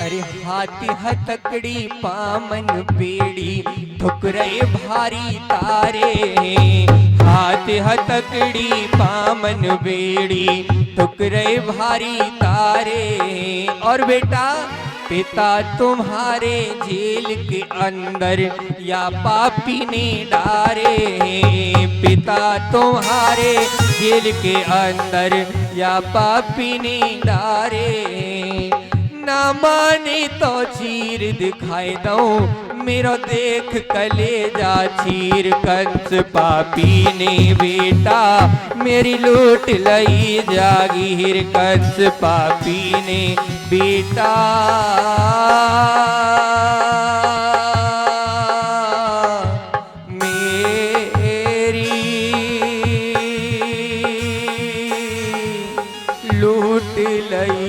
अरे हाथी हथकड़ी पामन बेड़ी ठुकरे भारी तारे हाथ हथकड़ी पामन बेड़ी ठुकरे भारी तारे। और बेटा पिता तुम्हारे जेल के अंदर या पापी ने डारे पिता तुम्हारे जेल के अंदर या पापी ने डारे। ना माने तो चीर दिखाई दऊं मेरो देख कलेजा चीर कंस पापी ने बेटा मेरी लूट लई जागीर कंस पापी ने बेटा मेरी लूट लई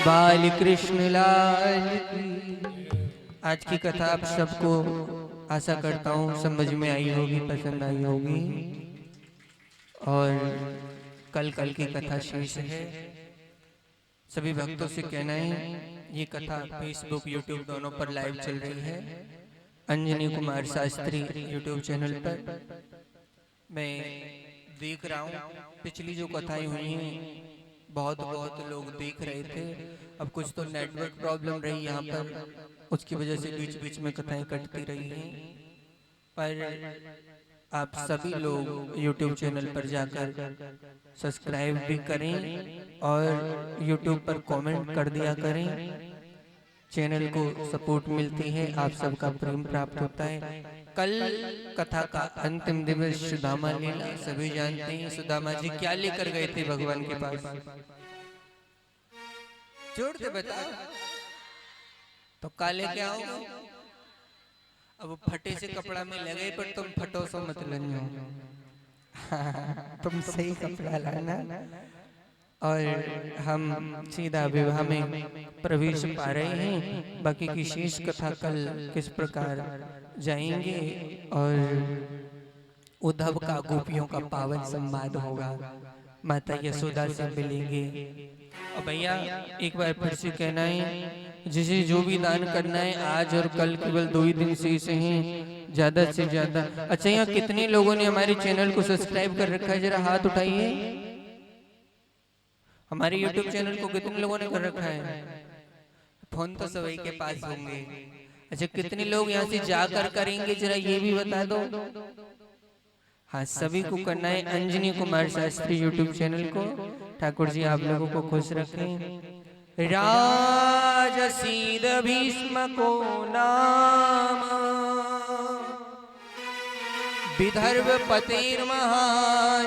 बाल कृष्ण लाल की। आज की कथा आप सबको आशा करता हूँ समझ में आई होगी पसंद आई होगी। और कल की कथा शेष है। सभी भक्तों से कहना है ये कथा फेसबुक यूट्यूब दोनों पर लाइव चल रही है। अंजनी कुमार शास्त्री यूट्यूब चैनल पर मैं देख रहा हूँ पिछली जो कथाएं हुई हैं बहुत बहुत लोग देख रहे थे। अब कुछ तो नेटवर्क प्रॉब्लम रही यहाँ पर, उसकी वजह से बीच बीच में कथाएं कटती रही हैं। पर आप सभी लोग YouTube चैनल पर जाकर सब्सक्राइब भी करें और YouTube पर कमेंट कर दिया करें। चैनल को सपोर्ट मिलती है, आप सबका प्रेम प्राप्त होता है। कल कथा का अंतिम दिवस सुदामा लीला, सभी जानते हैं सुदामा जी क्या लेकर गए थे भगवान के पास, जोड़ के बताओ तो काले क्या हो। अब फटे से कपड़ा में लगे पर तुम फटो सो मत लंजो। तुम सही कपड़ा लाना और हम सीधा विवाह में प्रवेश पा रहे हैं। बाकी की शेष कथा कल किस प्रकार जाएंगे और उद्धव का गोपियों का पावन संवाद होगा, माता यशोदा से मिलेंगे। और भैया एक बार फिर से कहना है, जिसे जो भी दान करना है आज और कल केवल 2 ही दिन शेष हैं, ज्यादा से ज्यादा। अच्छा यहाँ कितने लोगों ने हमारे चैनल को सब्सक्राइब कर रखा है, जरा हाथ उठाइए। हमारे YouTube चैनल को कितने लोगों ने कर रखा है? फोन तो सभी के पास होंगे। अच्छा कितने लोग यहाँ से जाकर करेंगे, जरा ये भी बता दो। हाँ सभी को करना है। अंजनी कुमार शास्त्री YouTube चैनल को, ठाकुर जी आप लोगों को खुश रखें। राजसीद भीष्म को नाम विदर्भ पतेर महान,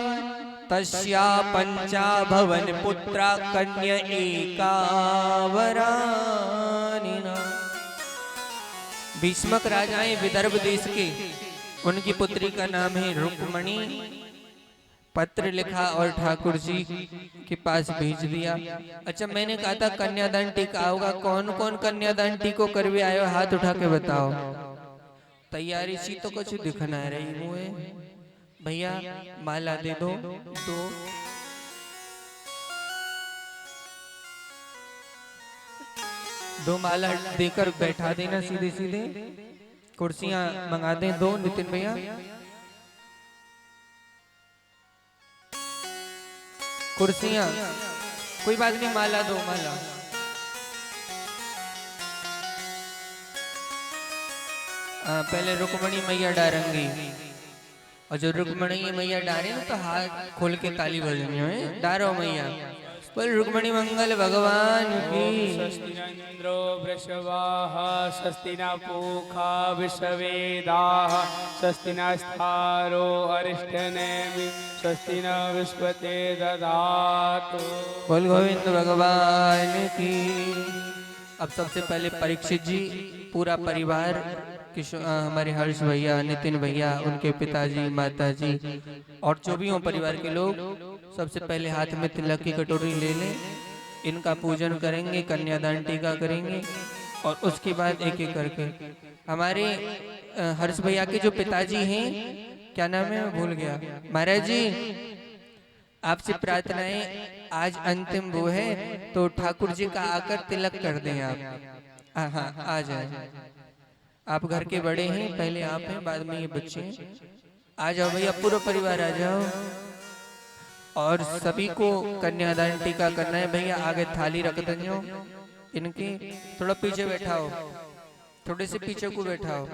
तस्या पंचा भवन पुत्रा कन्या एका वरानिना। भीष्मक राजाएं विदर्भ देश के, उनकी पुत्री का नाम है रुक्मणी। पत्र लिखा और ठाकुर जी के पास भेज दिया। अच्छा मैंने कहा था कन्यादान टीका होगा, कौन कौन कन्यादान टीको करवे आयो हाथ उठा के बताओ। तैयारी सी तो कुछ दिखना रही हुए भैया, माला दे दो। दो माला देकर बैठा देना सीधे सीधे। कुर्सियां मंगा दें 2 नितिन भैया। कुर्सियां कोई बात नहीं, माला दो माला। पहले रुक्मणी मैया डारेंगी और जो रुक्मणी मैया डारे ना तो हाथ खोल के ताली बजनी है। डारो मैया, बोल रुक्मणी मंगल भगवान की। स्वस्ति न इंद्रो वृषवाः, स्वस्ति न पूषा विश्ववेदाः, स्वस्ति नस्तारो अरिष्टनेमिः, स्वस्ति न विश्वते ददातु। बोल गोविंद भगवान की। अब सबसे पहले परीक्षित जी, पूरा परिवार, हमारे हर्ष भैया, नितिन भैया, उनके पिताजी, माताजी और जो भी हो परिवार के लोग, सबसे पहले हाथ में तिलक की कटोरी ले लें। इनका पूजन करेंगे, कन्यादान टीका करेंगे और उसके बाद एक एक करके हमारे हर्ष भैया के जो पिताजी हैं, क्या नाम है मैं भूल गया, महाराज जी आपसे प्रार्थना है, आज अंतिम वो है तो ठाकुर जी का आकर तिलक कर दें आप। हाँ आ जाए, आप घर के बड़े हैं, पहले आप हैं बाद में ये बच्चे हैं। आ जाओ भैया, पूरा परिवार आ जाओ। और सभी को कन्यादान टीका करना है। भैया आगे थाली रख दो, इनके थोड़ा पीछे बैठाओ, थोड़े से पीछे को बैठाओ।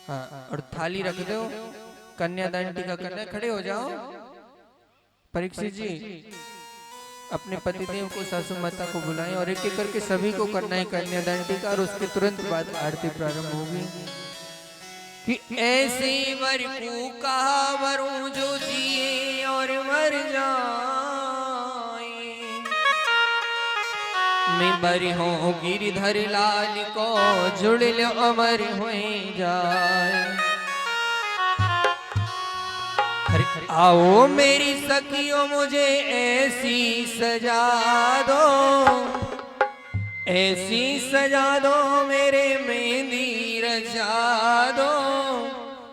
हाँ और थाली रख दो, कन्यादान टीका करना है। खड़े हो जाओ। परीक्षित जी अपने पतिदेव को, सासू माता को बुलाएं और एक एक करके सभी को करना है कन्यादान टीका। और उसके तुरंत बाद आरती प्रारंभ होगी। कि ऐसे वर को कहा वरों जो जिए और मर जाए, मैं बरी हूँ गिरधर लाल को जुड़ लो अमर हो जाए। आओ मेरी सखियों मुझे ऐसी सजा दो, ऐसी सजा दो मेरे मेहंदी रचा दो।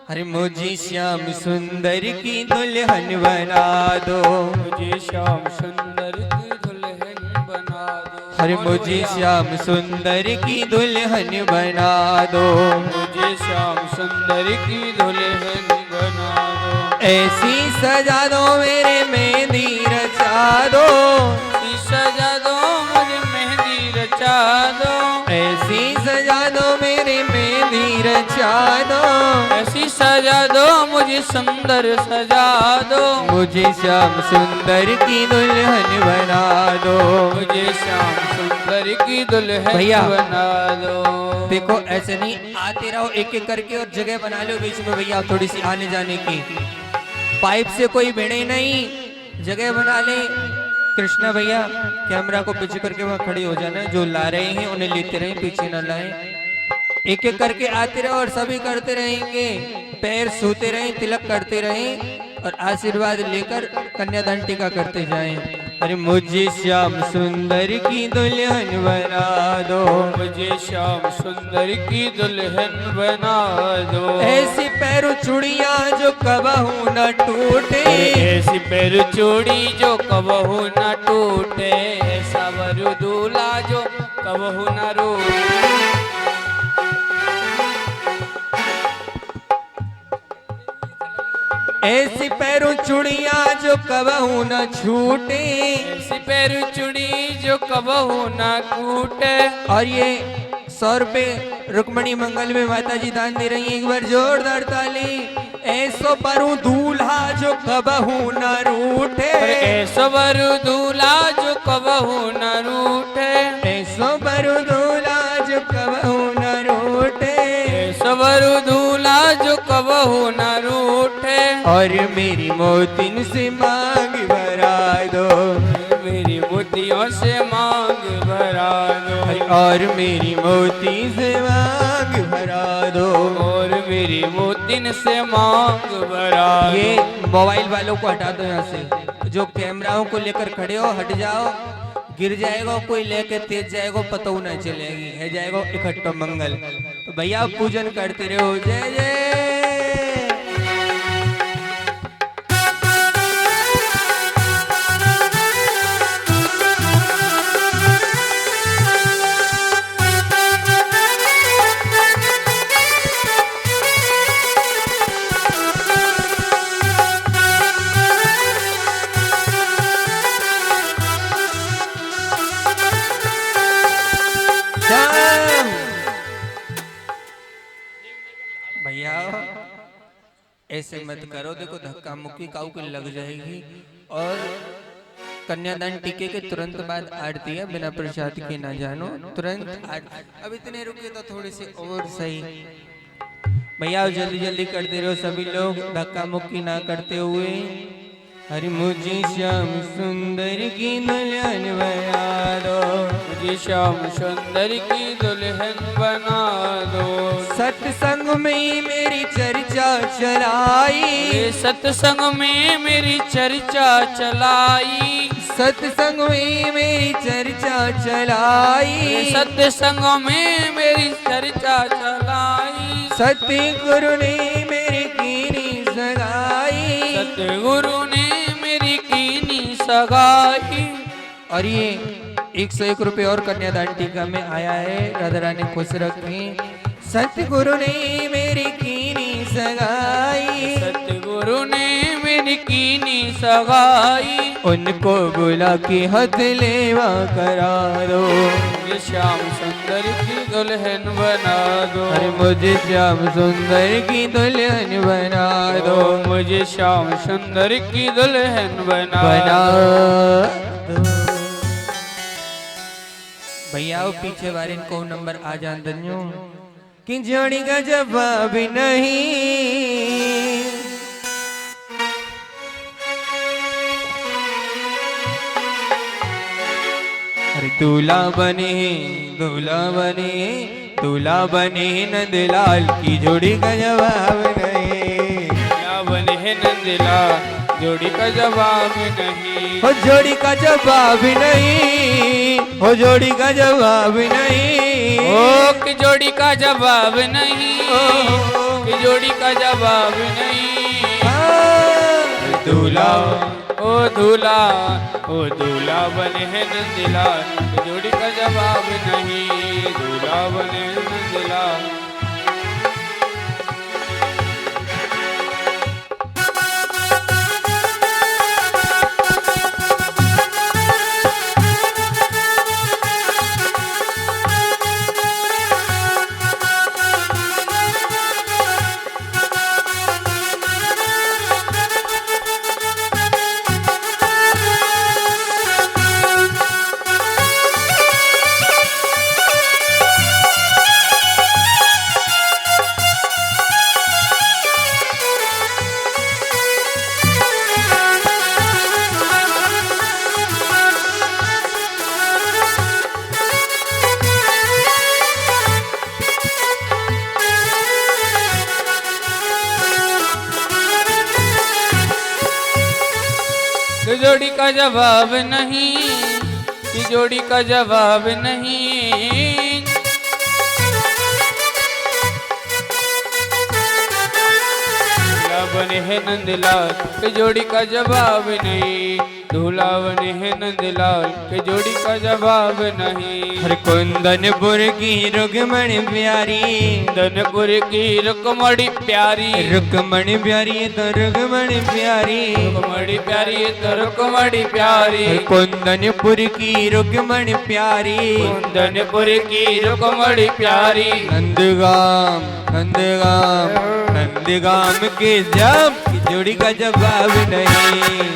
अरे मुझे श्याम सुंदर की दुल्हन बना दो, मुझे श्याम सुंदर की दुल्हन बना दो। अरे मुझे श्याम सुंदर की दुल्हन बना दो, मुझे श्याम सुंदर की दुल्हन बना दो। ऐसी सजा दो मेरे मेहंदी रचा दो, सजा दो मुझे मेहंदी रचा दो, ऐसी सजा दो मेरे मेहंदी रचा दो, ऐसी सजा दो मुझे सुंदर सजा दो, मुझे श्याम सुंदर की दुल्हन बना दो, मुझे श्याम सुंदर की दुल्हन भैया। बना दो। देखो ऐसे नहीं, आते रहो एक एक करके और जगह बना लो बीच में भैया, थोड़ी सी आने जाने की। पाइप से कोई भिड़े नहीं, जगह बना ले। कृष्णा भैया कैमरा को पीछे करके वहां खड़े हो जाना, जो ला रहे हैं उन्हें लेते रहे, पीछे न लाए। एक एक करके आते रहो और सभी करते रहेंगे, पैर छूते रहें, तिलक करते रहें और आशीर्वाद लेकर कन्यादान टीका करते जाएं। अरे मुझे श्याम सुंदर की दुल्हन बना दो, मुझे श्याम सुंदर की दुल्हन बना दो, ऐसी पैरों चूड़ियां जो कबहू न टूटे, ऐसी पैर चूड़ी जो कबहू न टूटे, ऐसा वर दूल्हा जो कबहू न रूठे। ऐसी पैरों चूड़ियां जो कबहू न छूटे, ऐसी पैर चूड़ी जो कबहू न टूटे। और ये 100 रुपए रुक्मणी मंगल में माता जी दान दे रही है, एक बार जोरदार ताली। ऐसो परू दूल्हा जो कबहू न रूठे, ऐसो वर दूल्हा जो कबहू न रूठे, ऐसो परू दूल्हा जो कबहू न रूठे, ऐसो वर दूल्हा जो कबहू न रूठे। और मेरी मोतिन से मांग भरा दो, मेरी मोतियों से मांग भरा दो, और मेरी मोती से मांग भरा दो, और मेरी मोतिन से मांग भरा दो। ये मोबाइल वालों को हटा दो यहाँ से, जो कैमराओं को लेकर खड़े हो हट जाओ, गिर जाएगा कोई लेके तेज जाएगा पता नहीं चलेगी, है जाएगा इकट्ठा मंगल। तो भैया पूजन करते रहो, जय जय। भैया ऐसे मत करो, देखो धक्का मुक्की काऊ की लग जाएगी। और कन्यादान टीके के तुरंत बाद आरती है, बिना प्रसाद के ना जानो, तुरंत अब इतने रुके तो थोड़ी सी और सही। भैया जल्दी जल्दी करते रहो सभी लोग, धक्का मुक्की ना करते हुए। अरे मुझे श्याम सुंदर की दुल्हन बना दो, मुझे श्याम सुंदर की दुल्हन बना दो। सत्संग में मेरी चर्चा चलाई, सत्संग में मेरी चर्चा चलाई, सत्संग में मेरी चर्चा चलाई, सत्संग में मेरी चर्चा चलाई। सतगुरु ने मेरी कीनी सगाई, सतगुरु ने मेरी कीनी सगाई। और ये 101 रुपए और कन्यादान टीका में आया है, राधा रानी खुश रखें। सतगुरु ने मेरी कीनी सगाई, सतगुरु ने मेरी कीनी सगाई। उनको बुला के हाथ लेवा करा दो, मुझे श्याम सुंदर की दुल्हन बना दो। अरे मुझे श्याम सुंदर की दुल्हन बना दो, मुझे श्याम सुंदर की दुल्हन बना दो। भैया वो पीछे वाले को नंबर आ जान दन्यो कि जोड़ी का जवाब नहीं। अरे दूल्हा बने दूल्हा बने दूल्हा बने नंदलाल की जोड़ी का जवाब नहीं। दूल्हा बने नंदलाल जोड़ी का जवाब नहीं। हो जोड़ी का जवाब नहीं, हो जोड़ी का जवाब नहीं, ओ कि जोड़ी का जवाब नहीं, कि जोड़ी का जवाब नहीं। दूल्हा ओ दूल्हा, ओ दूल्हा बने हैं नंदलाल, जोड़ी का जवाब नहीं। दूल्हा बने हैं नंदलाल। जोड़ी का जवाब नहीं, कि जोड़ी का जवाब नहीं। दूल्हा बने है नंदलाल के जोड़ी का जवाब नहीं, दूल्हा बने है नंदलाल के जोड़ी का जवाब नहीं। हर कुंदनपुर की रुक्मणी प्यारी, कुंदनपुर की रुक्मणी प्यारी, रुक्मणी प्यारी तो रुक्मणी प्यारी, रुक्मणी प्यारी तो रुक्मणी प्यारी। हर कुंदनपुर की रुक्मणी प्यारी, कुंदनपुर की रुक्मणी प्यारी। नंदगाम नंदगाम नंदगाम के जब की जोड़ी का जवाब नहीं,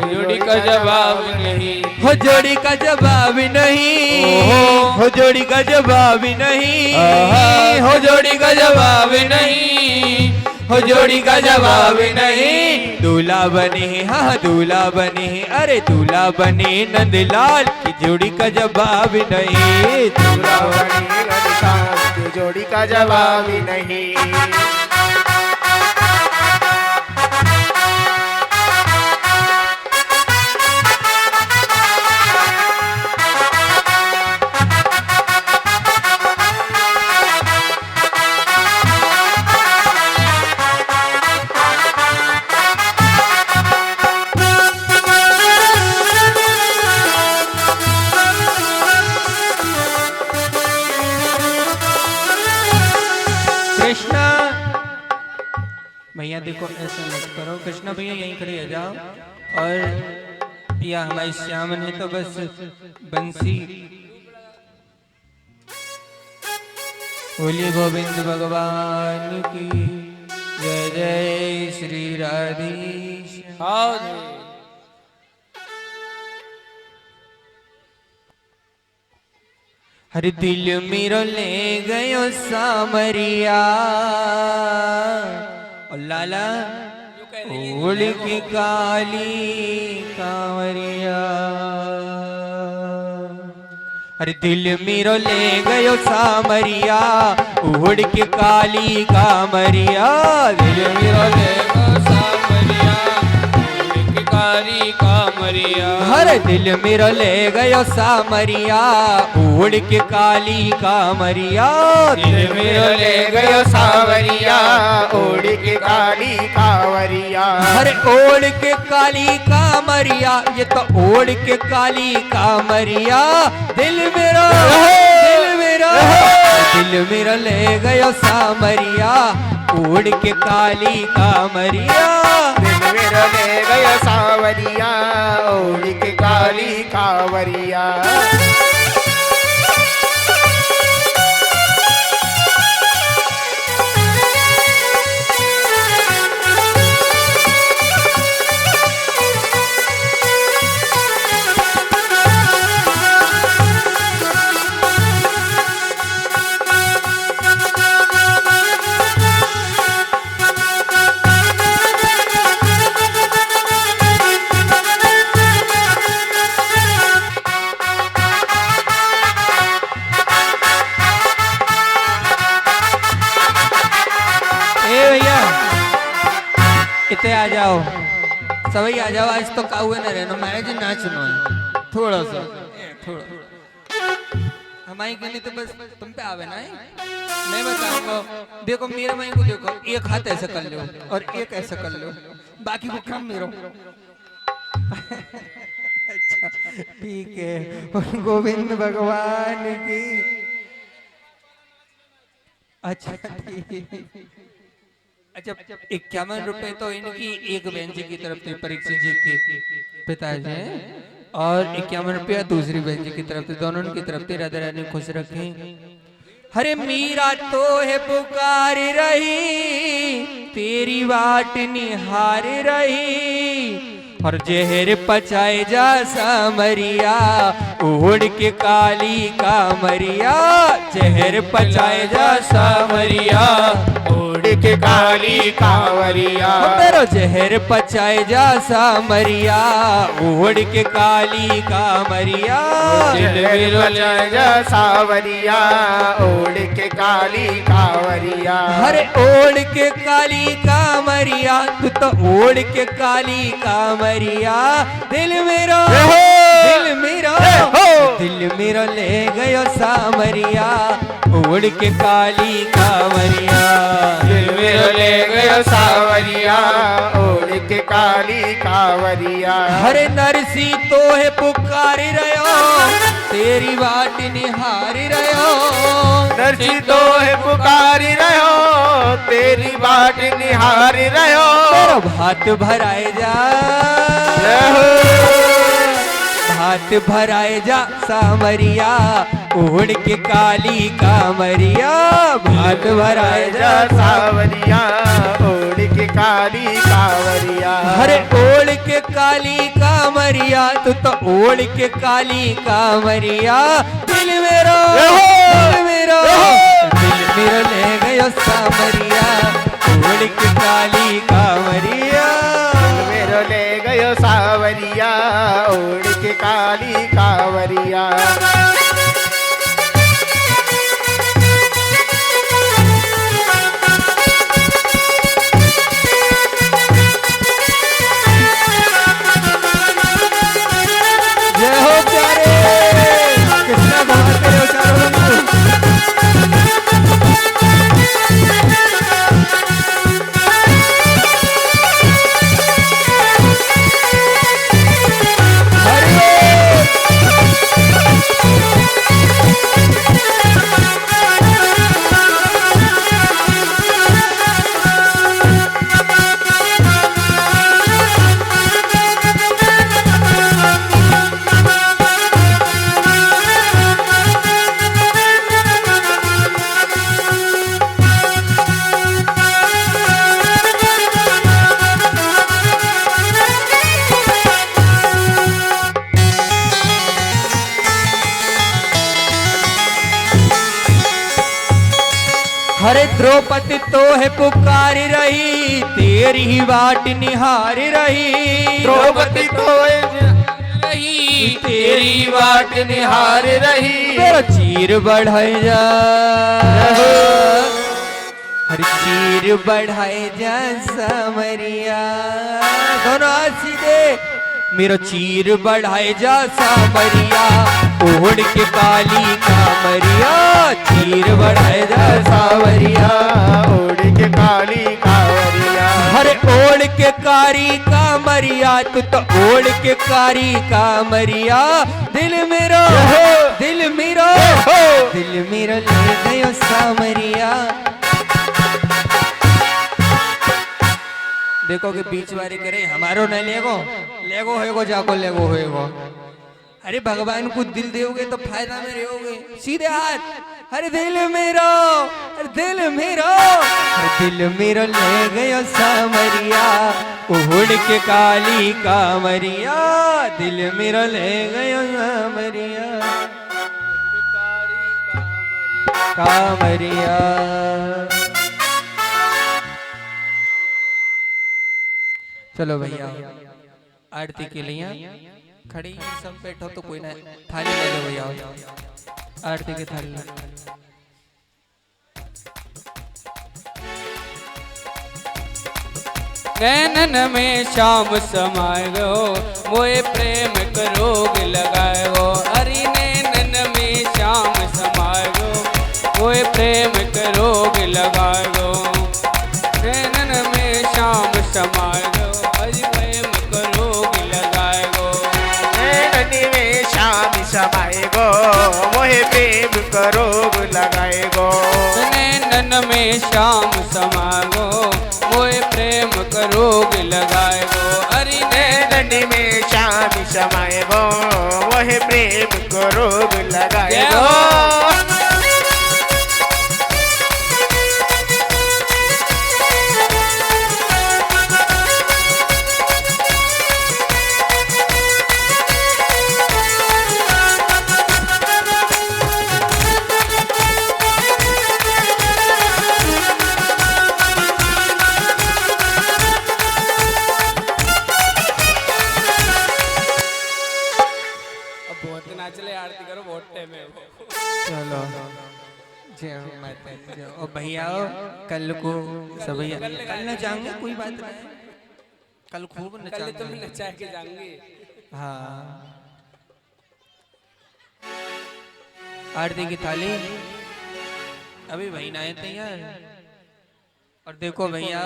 जोड़ी का जवाब नहीं, हो जोड़ी का जवाब नहीं, हो जोड़ी का जवाब नहीं, हो जोड़ी का जवाब नहीं, हो जोड़ी का जवाब नहीं। दूल्हा बने हाँ दूल्हा बने, अरे दूल्हा बने नंदलाल की जोड़ी का जवाब नहीं, दूल्हा बने घनश्याम की जोड़ी का जवाब ही नहीं। कृष्णा भैया देखो ऐसा मत करो, कृष्णा भैया यहीं खड़े हो जाओ, और या हमारी श्याम ने तो बस बंसी। बोलिए गोविंद भगवान की जय, जय श्री राधेश। हर दिल मेरो ले गयो सामरिया, और लाला ओढ़ के काली कांवरिया। हर दिल मेरो ले गयो सामरिया, ओढ़ के काली कांवरिया। दिल मेरो ले गयो सामरिया, ओढ़ के काली कांवरिया। हर दिल मेरो ले गयो सामरिया, ओढ़ के काली कांवरिया। दिल मेरो ले गयो सावरिया, ओढ़ के काली कांवरिया। हर ओढ़ के काली कांवरिया, ये तो ओढ़ के काली कांवरिया। दिल मेरा दिल मेरा ले गयो सामरिया, ओढ़ के काली कांवरिया। दिल मेरो ले गयो सावरिया, ओढ़ के काली कांवरिया। इतने आ जाओ, सभी आ जाओ, आज तो काहुए न रहना, महाराज जी नाचनो है थोड़ा सा, थोड़ा हमारी कहनी तो बस तुम पे आवे ना है। मैं बताऊंगा, देखो मेरे माई को देखो, एक हाथ ऐसे कर लो और एक ऐसे कर लो, बाकी को काम मेरो। अच्छा ठीक है, गोविंद भगवान की। अच्छा ठीक। अच्छा 51 रुपए तो इनकी एक बहन जी की तरफ से परीक्षित जी के पिताजी हैं, और 51 रुपया दूसरी बहन जी की तरफ से, दोनों की तरफ से। राधा रानी खुश रखें। हरे मीरा तो है पुकार रही, तेरी वाट निहार रही, और जहर पचाए जा सामरिया उड़ के काली कामरिया, जहर पचाए जा सामरिया उड़ के काली कांवरिया। तेरो जहर पचाए जा सामरिया उड़ के काली कामरिया, जहर पचाए जा सावरिया उड़ के काली कांवरिया। हरे ओढ़ के काली कामरिया तू तो ओढ़ के काली कामरिया, दिल मेरा दिल मेरा ले गयो सामरिया ओढ़ के काली कामरिया, दिल मेरा ले गयो सावरिया उड़ के काली कांवरिया। हरे नरसी तो है पुकार रहो तेरी बाट निहार रहो, नरसी तो है पुकारी रहो तेरी बाट निहार रहो। तेरा भात भराए जा भात भराए जा सामरिया ओढ़ के काली कामरिया, भात भराए जा सावरिया उड़ के काली कांवरिया। हरे ओढ़ के काली कामरिया तू तो ओढ़ के काली कामरिया, दिल मेरा ले गयो सामरिया ओढ़ के काली कामरिया, मेरो ले गयो सावरिया उड़ के काली कांवरिया। जय हो प्यारे कृष्णा भगवान तेरे उचारो हरे द्रौपदी तो है पुकार रही तेरी ही बाट निहार रही, द्रौपदी तो रही तेरी बाट निहार रही। तेरा चीर बढ़ाए जा हर चीर बढ़ाए जा सामरिया, दोनों सीधे मेरो चीर बढ़ाए जा सामरिया ओढ़ के काली कामरिया, चीर बढ़ाए जा सावरिया उड़ के काली कांवरिया। हरे ओढ़ के कारी कामरिया तू तो ओढ़ के कारी कामरिया, दिल मेरा ले गयो सामरिया। देखो कि बीच वारी करे हमारो न लेगो होएगो जाको लेगो होएगो। अरे भगवान को दिल दोगे तो फायदा में रहोगे, सीधे हाथ। अरे दिल मेरा ले गयो सामरिया उड़ के काली कामरिया, दिल मेरा ले गयो सामरिया कामरिया। चलो भैया आरती के लिए खड़ी सब बैठो तो कोई ना थाली ले लो भैया, आरती की थाली नैनन में शाम समाए गो मोए प्रेम करोग लगाए गो, हरि नैनन में शाम समाए गो मोए प्रेम करोग लगाए गो, नैनन में शाम समाए गो हरि प्रेम करोग लगाए गो, नैनन में शाम समाए गो मोहे प्रेम करोग लगाए गो, नैनन में शाम समाए गो मोए प्रेम करोग लगाए गो, हरि नैनन में शाम समाए गो मोहे प्रेम करोग लगाए गो। बहुत नाच ले आरती करो बहुत टाइम है चलो जय हो माता दी, जय हो। और भैया आओ, कल को सब भैया कल न जाएंगे, कोई बात नहीं, कल खूब कल नचाएंगे। तुम नचा के जाएंगे। हाँ आरती की थाली अभी भाई ना आए तैयार। और देखो भैया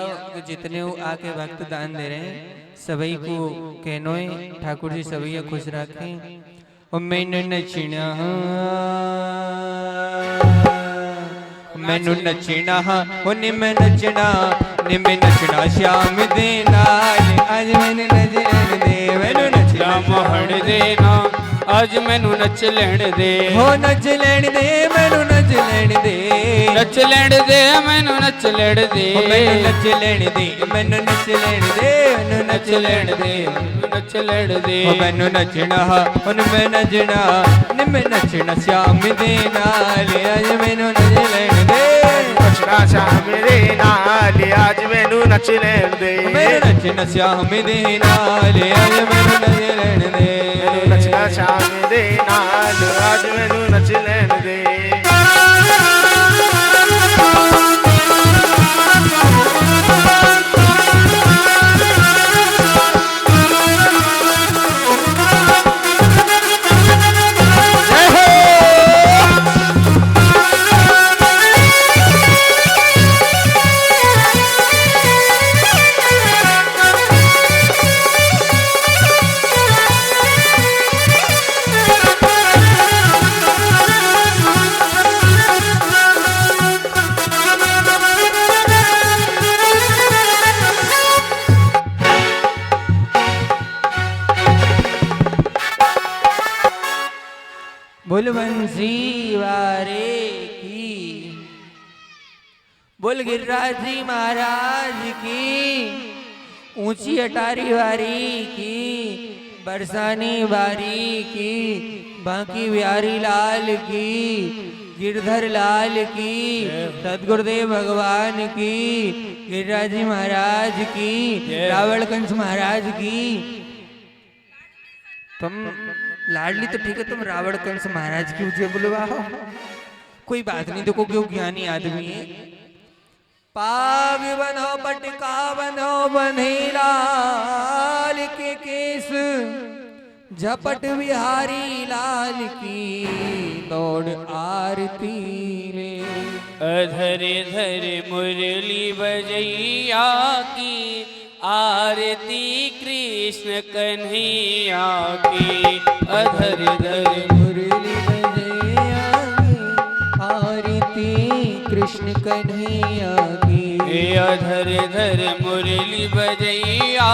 जितने वो आके भक्त दान दे रहे हैं सभी को कहनो है ठाकुर जी सभी खुश रखें। और मैंने नचना मैनू नचना उन्हें मैं नचना ने मैं नचना श्याम दे नाल आज मैंने नचन दे मैनू नचना मोहन देना आज मैनू नच लेण दे हो नच लेण दे मैनू नच लेण दे नच लेण दे मैनू नच लेण दे मैनू नच लेण दे मैनू नच लेण दे मैनू नच लेण दे नच लेण दे मैनू नचना उन मैं नचना ने मैं नचना श्याम दे नाल आज मैनू नच लेण दे नचना श्याम दे नाल आज मैनू नच लेण दे मैनू नचना श्याम दे नाल आज मैनू नच लेण दे मैनू नचना श्याम दे नाल आज मैनू नच लेण दे बोल बंसी वारे की बोल गिरिराज जी महाराज की ऊंची अटारी वारी की बरसानी वारी की बांकी बिहारी लाल की गिरधर लाल की सदगुरुदेव भगवान की गिरिराज जी महाराज की रावण कंस महाराज की। तुम लाडली तो ठीक है, तुम रावण कंस महाराज की मुझे बुलवाओ, कोई बात नहीं, देखो क्यों ज्ञानी आदमी है। पाग बनो पटका बनो बन्हे लाल के केस झपट बिहारी लाल की दौड़ आरती ले अधर धर मुरली बजैया की आरती कृष्ण कन्हैया की अधर धर मुरली बजैया की आरती कृष्ण कन्हैया की अधर धर मुरली बजैया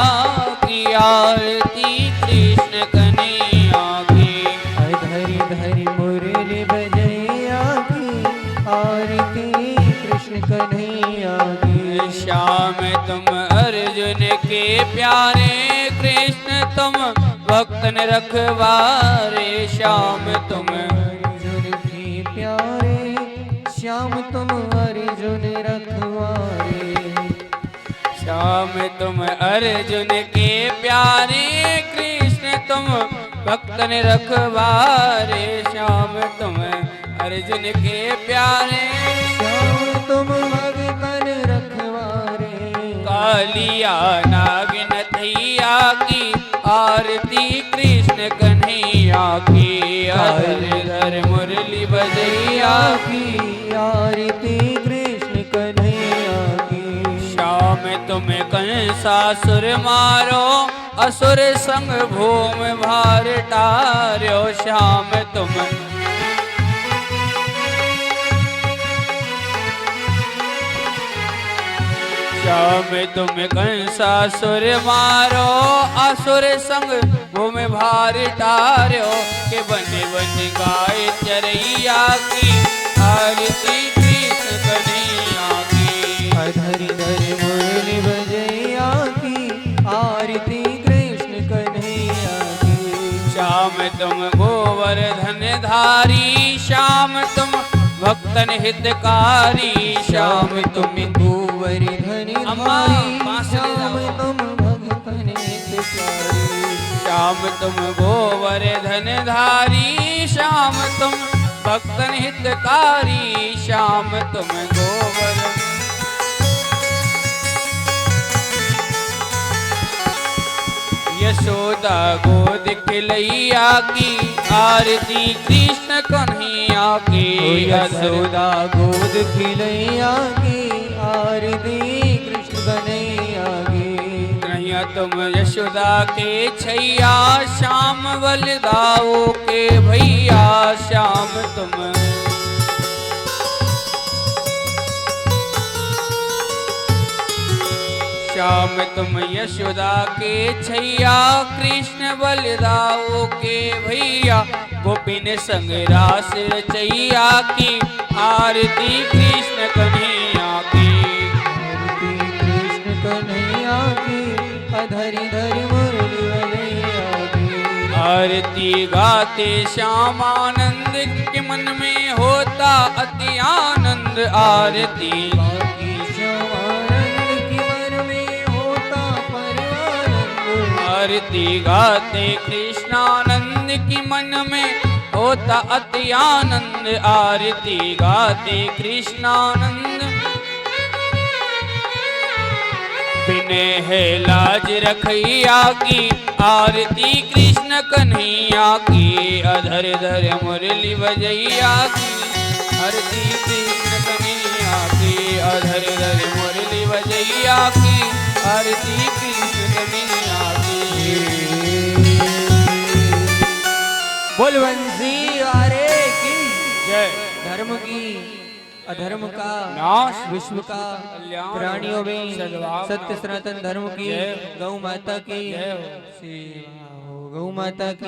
की आरती कृष्ण कन्हैया की धरी धरी मुरली बजैया की आरती कृष्ण कन्हैया की। श्याम तुम अर्जुन के प्यारे कृष्ण तुम भक्तन रखवारे श्याम तुम अर्जुन के प्यारे श्याम तुम अर्जुन रखवारे श्याम तुम अर्जुन के प्यारे कृष्ण तुम भक्तन रखवारे श्याम तुम अर्जुन के प्यारे श्याम तुम भगतन रखवारे कालिया नागिन थैया की आरती कृष्ण कन्हैया की अधर धर मुरली बजैया की आरती कृष्ण कन्हैया की। श्याम तुम कंसासुर मारो असुर संग भूम भार टार्यो श्याम तुम श्याम तुम कंसासुर मारो असुर संग भूम भार टार्यो के बने बन गाय चरैया की आरती कृष्ण कन्हैया की धरी धरी मुरली बजैया की आरती कृष्ण कन्हैया की। श्याम तुम गोवर्धन धारी श्याम तुम भक्तन हितकारी श्याम तुम गोवर्धन अम्मा, धारी बांस ले श्याम जाओ। तुम भक्तन हितकारी श्याम तुम गोवर्धन धारी, श्याम तुम भक्तन हितकारी, श्याम तुम गोवर्धन। यशोदा गोद खिलैया की, आरती कृष्ण कन्हैया की। यशोदा गोद खिलैया की, आरती कृष्ण कन्हैया की। कन्हैया तुम यशोदा के छैया, श्याम बलदाऊ के भैया, श्याम तुम। श्याम तुम यशोदा के छैया, कृष्ण बलदाऊ के भैया। गोपिन संग रास रचैया की, आरती कृष्ण कन्हैया की। आरती कृष्ण कन्हैया की, अधरि धरि मुरली वलैया की। आरती गाते श्याम आनंद के मन में होता अति आनंद। आरती बाकी श्याम आनंद की मन में होता परमानंद। आरती गाते कृष्णानंद की मन में होता अति आनंद। आरती गाते कृष्णानंद बिने है लाज रखैया की, आरती कृष्ण कन्हैया की। अधर धर मुरली बजैया की, आरती कृष्ण कन्हैया की। अधर धर मुरली बजैया की, आरती कृष्ण कन्हैया की। बोल बंसी वारे की जय। धर्म की अधर्म का नाश, विश्व का कल्याण, प्राणियों में सद्भाव, सत्य सनातन धर्म की जय। गौ माता की जय। सेवा हो, गौ माता की।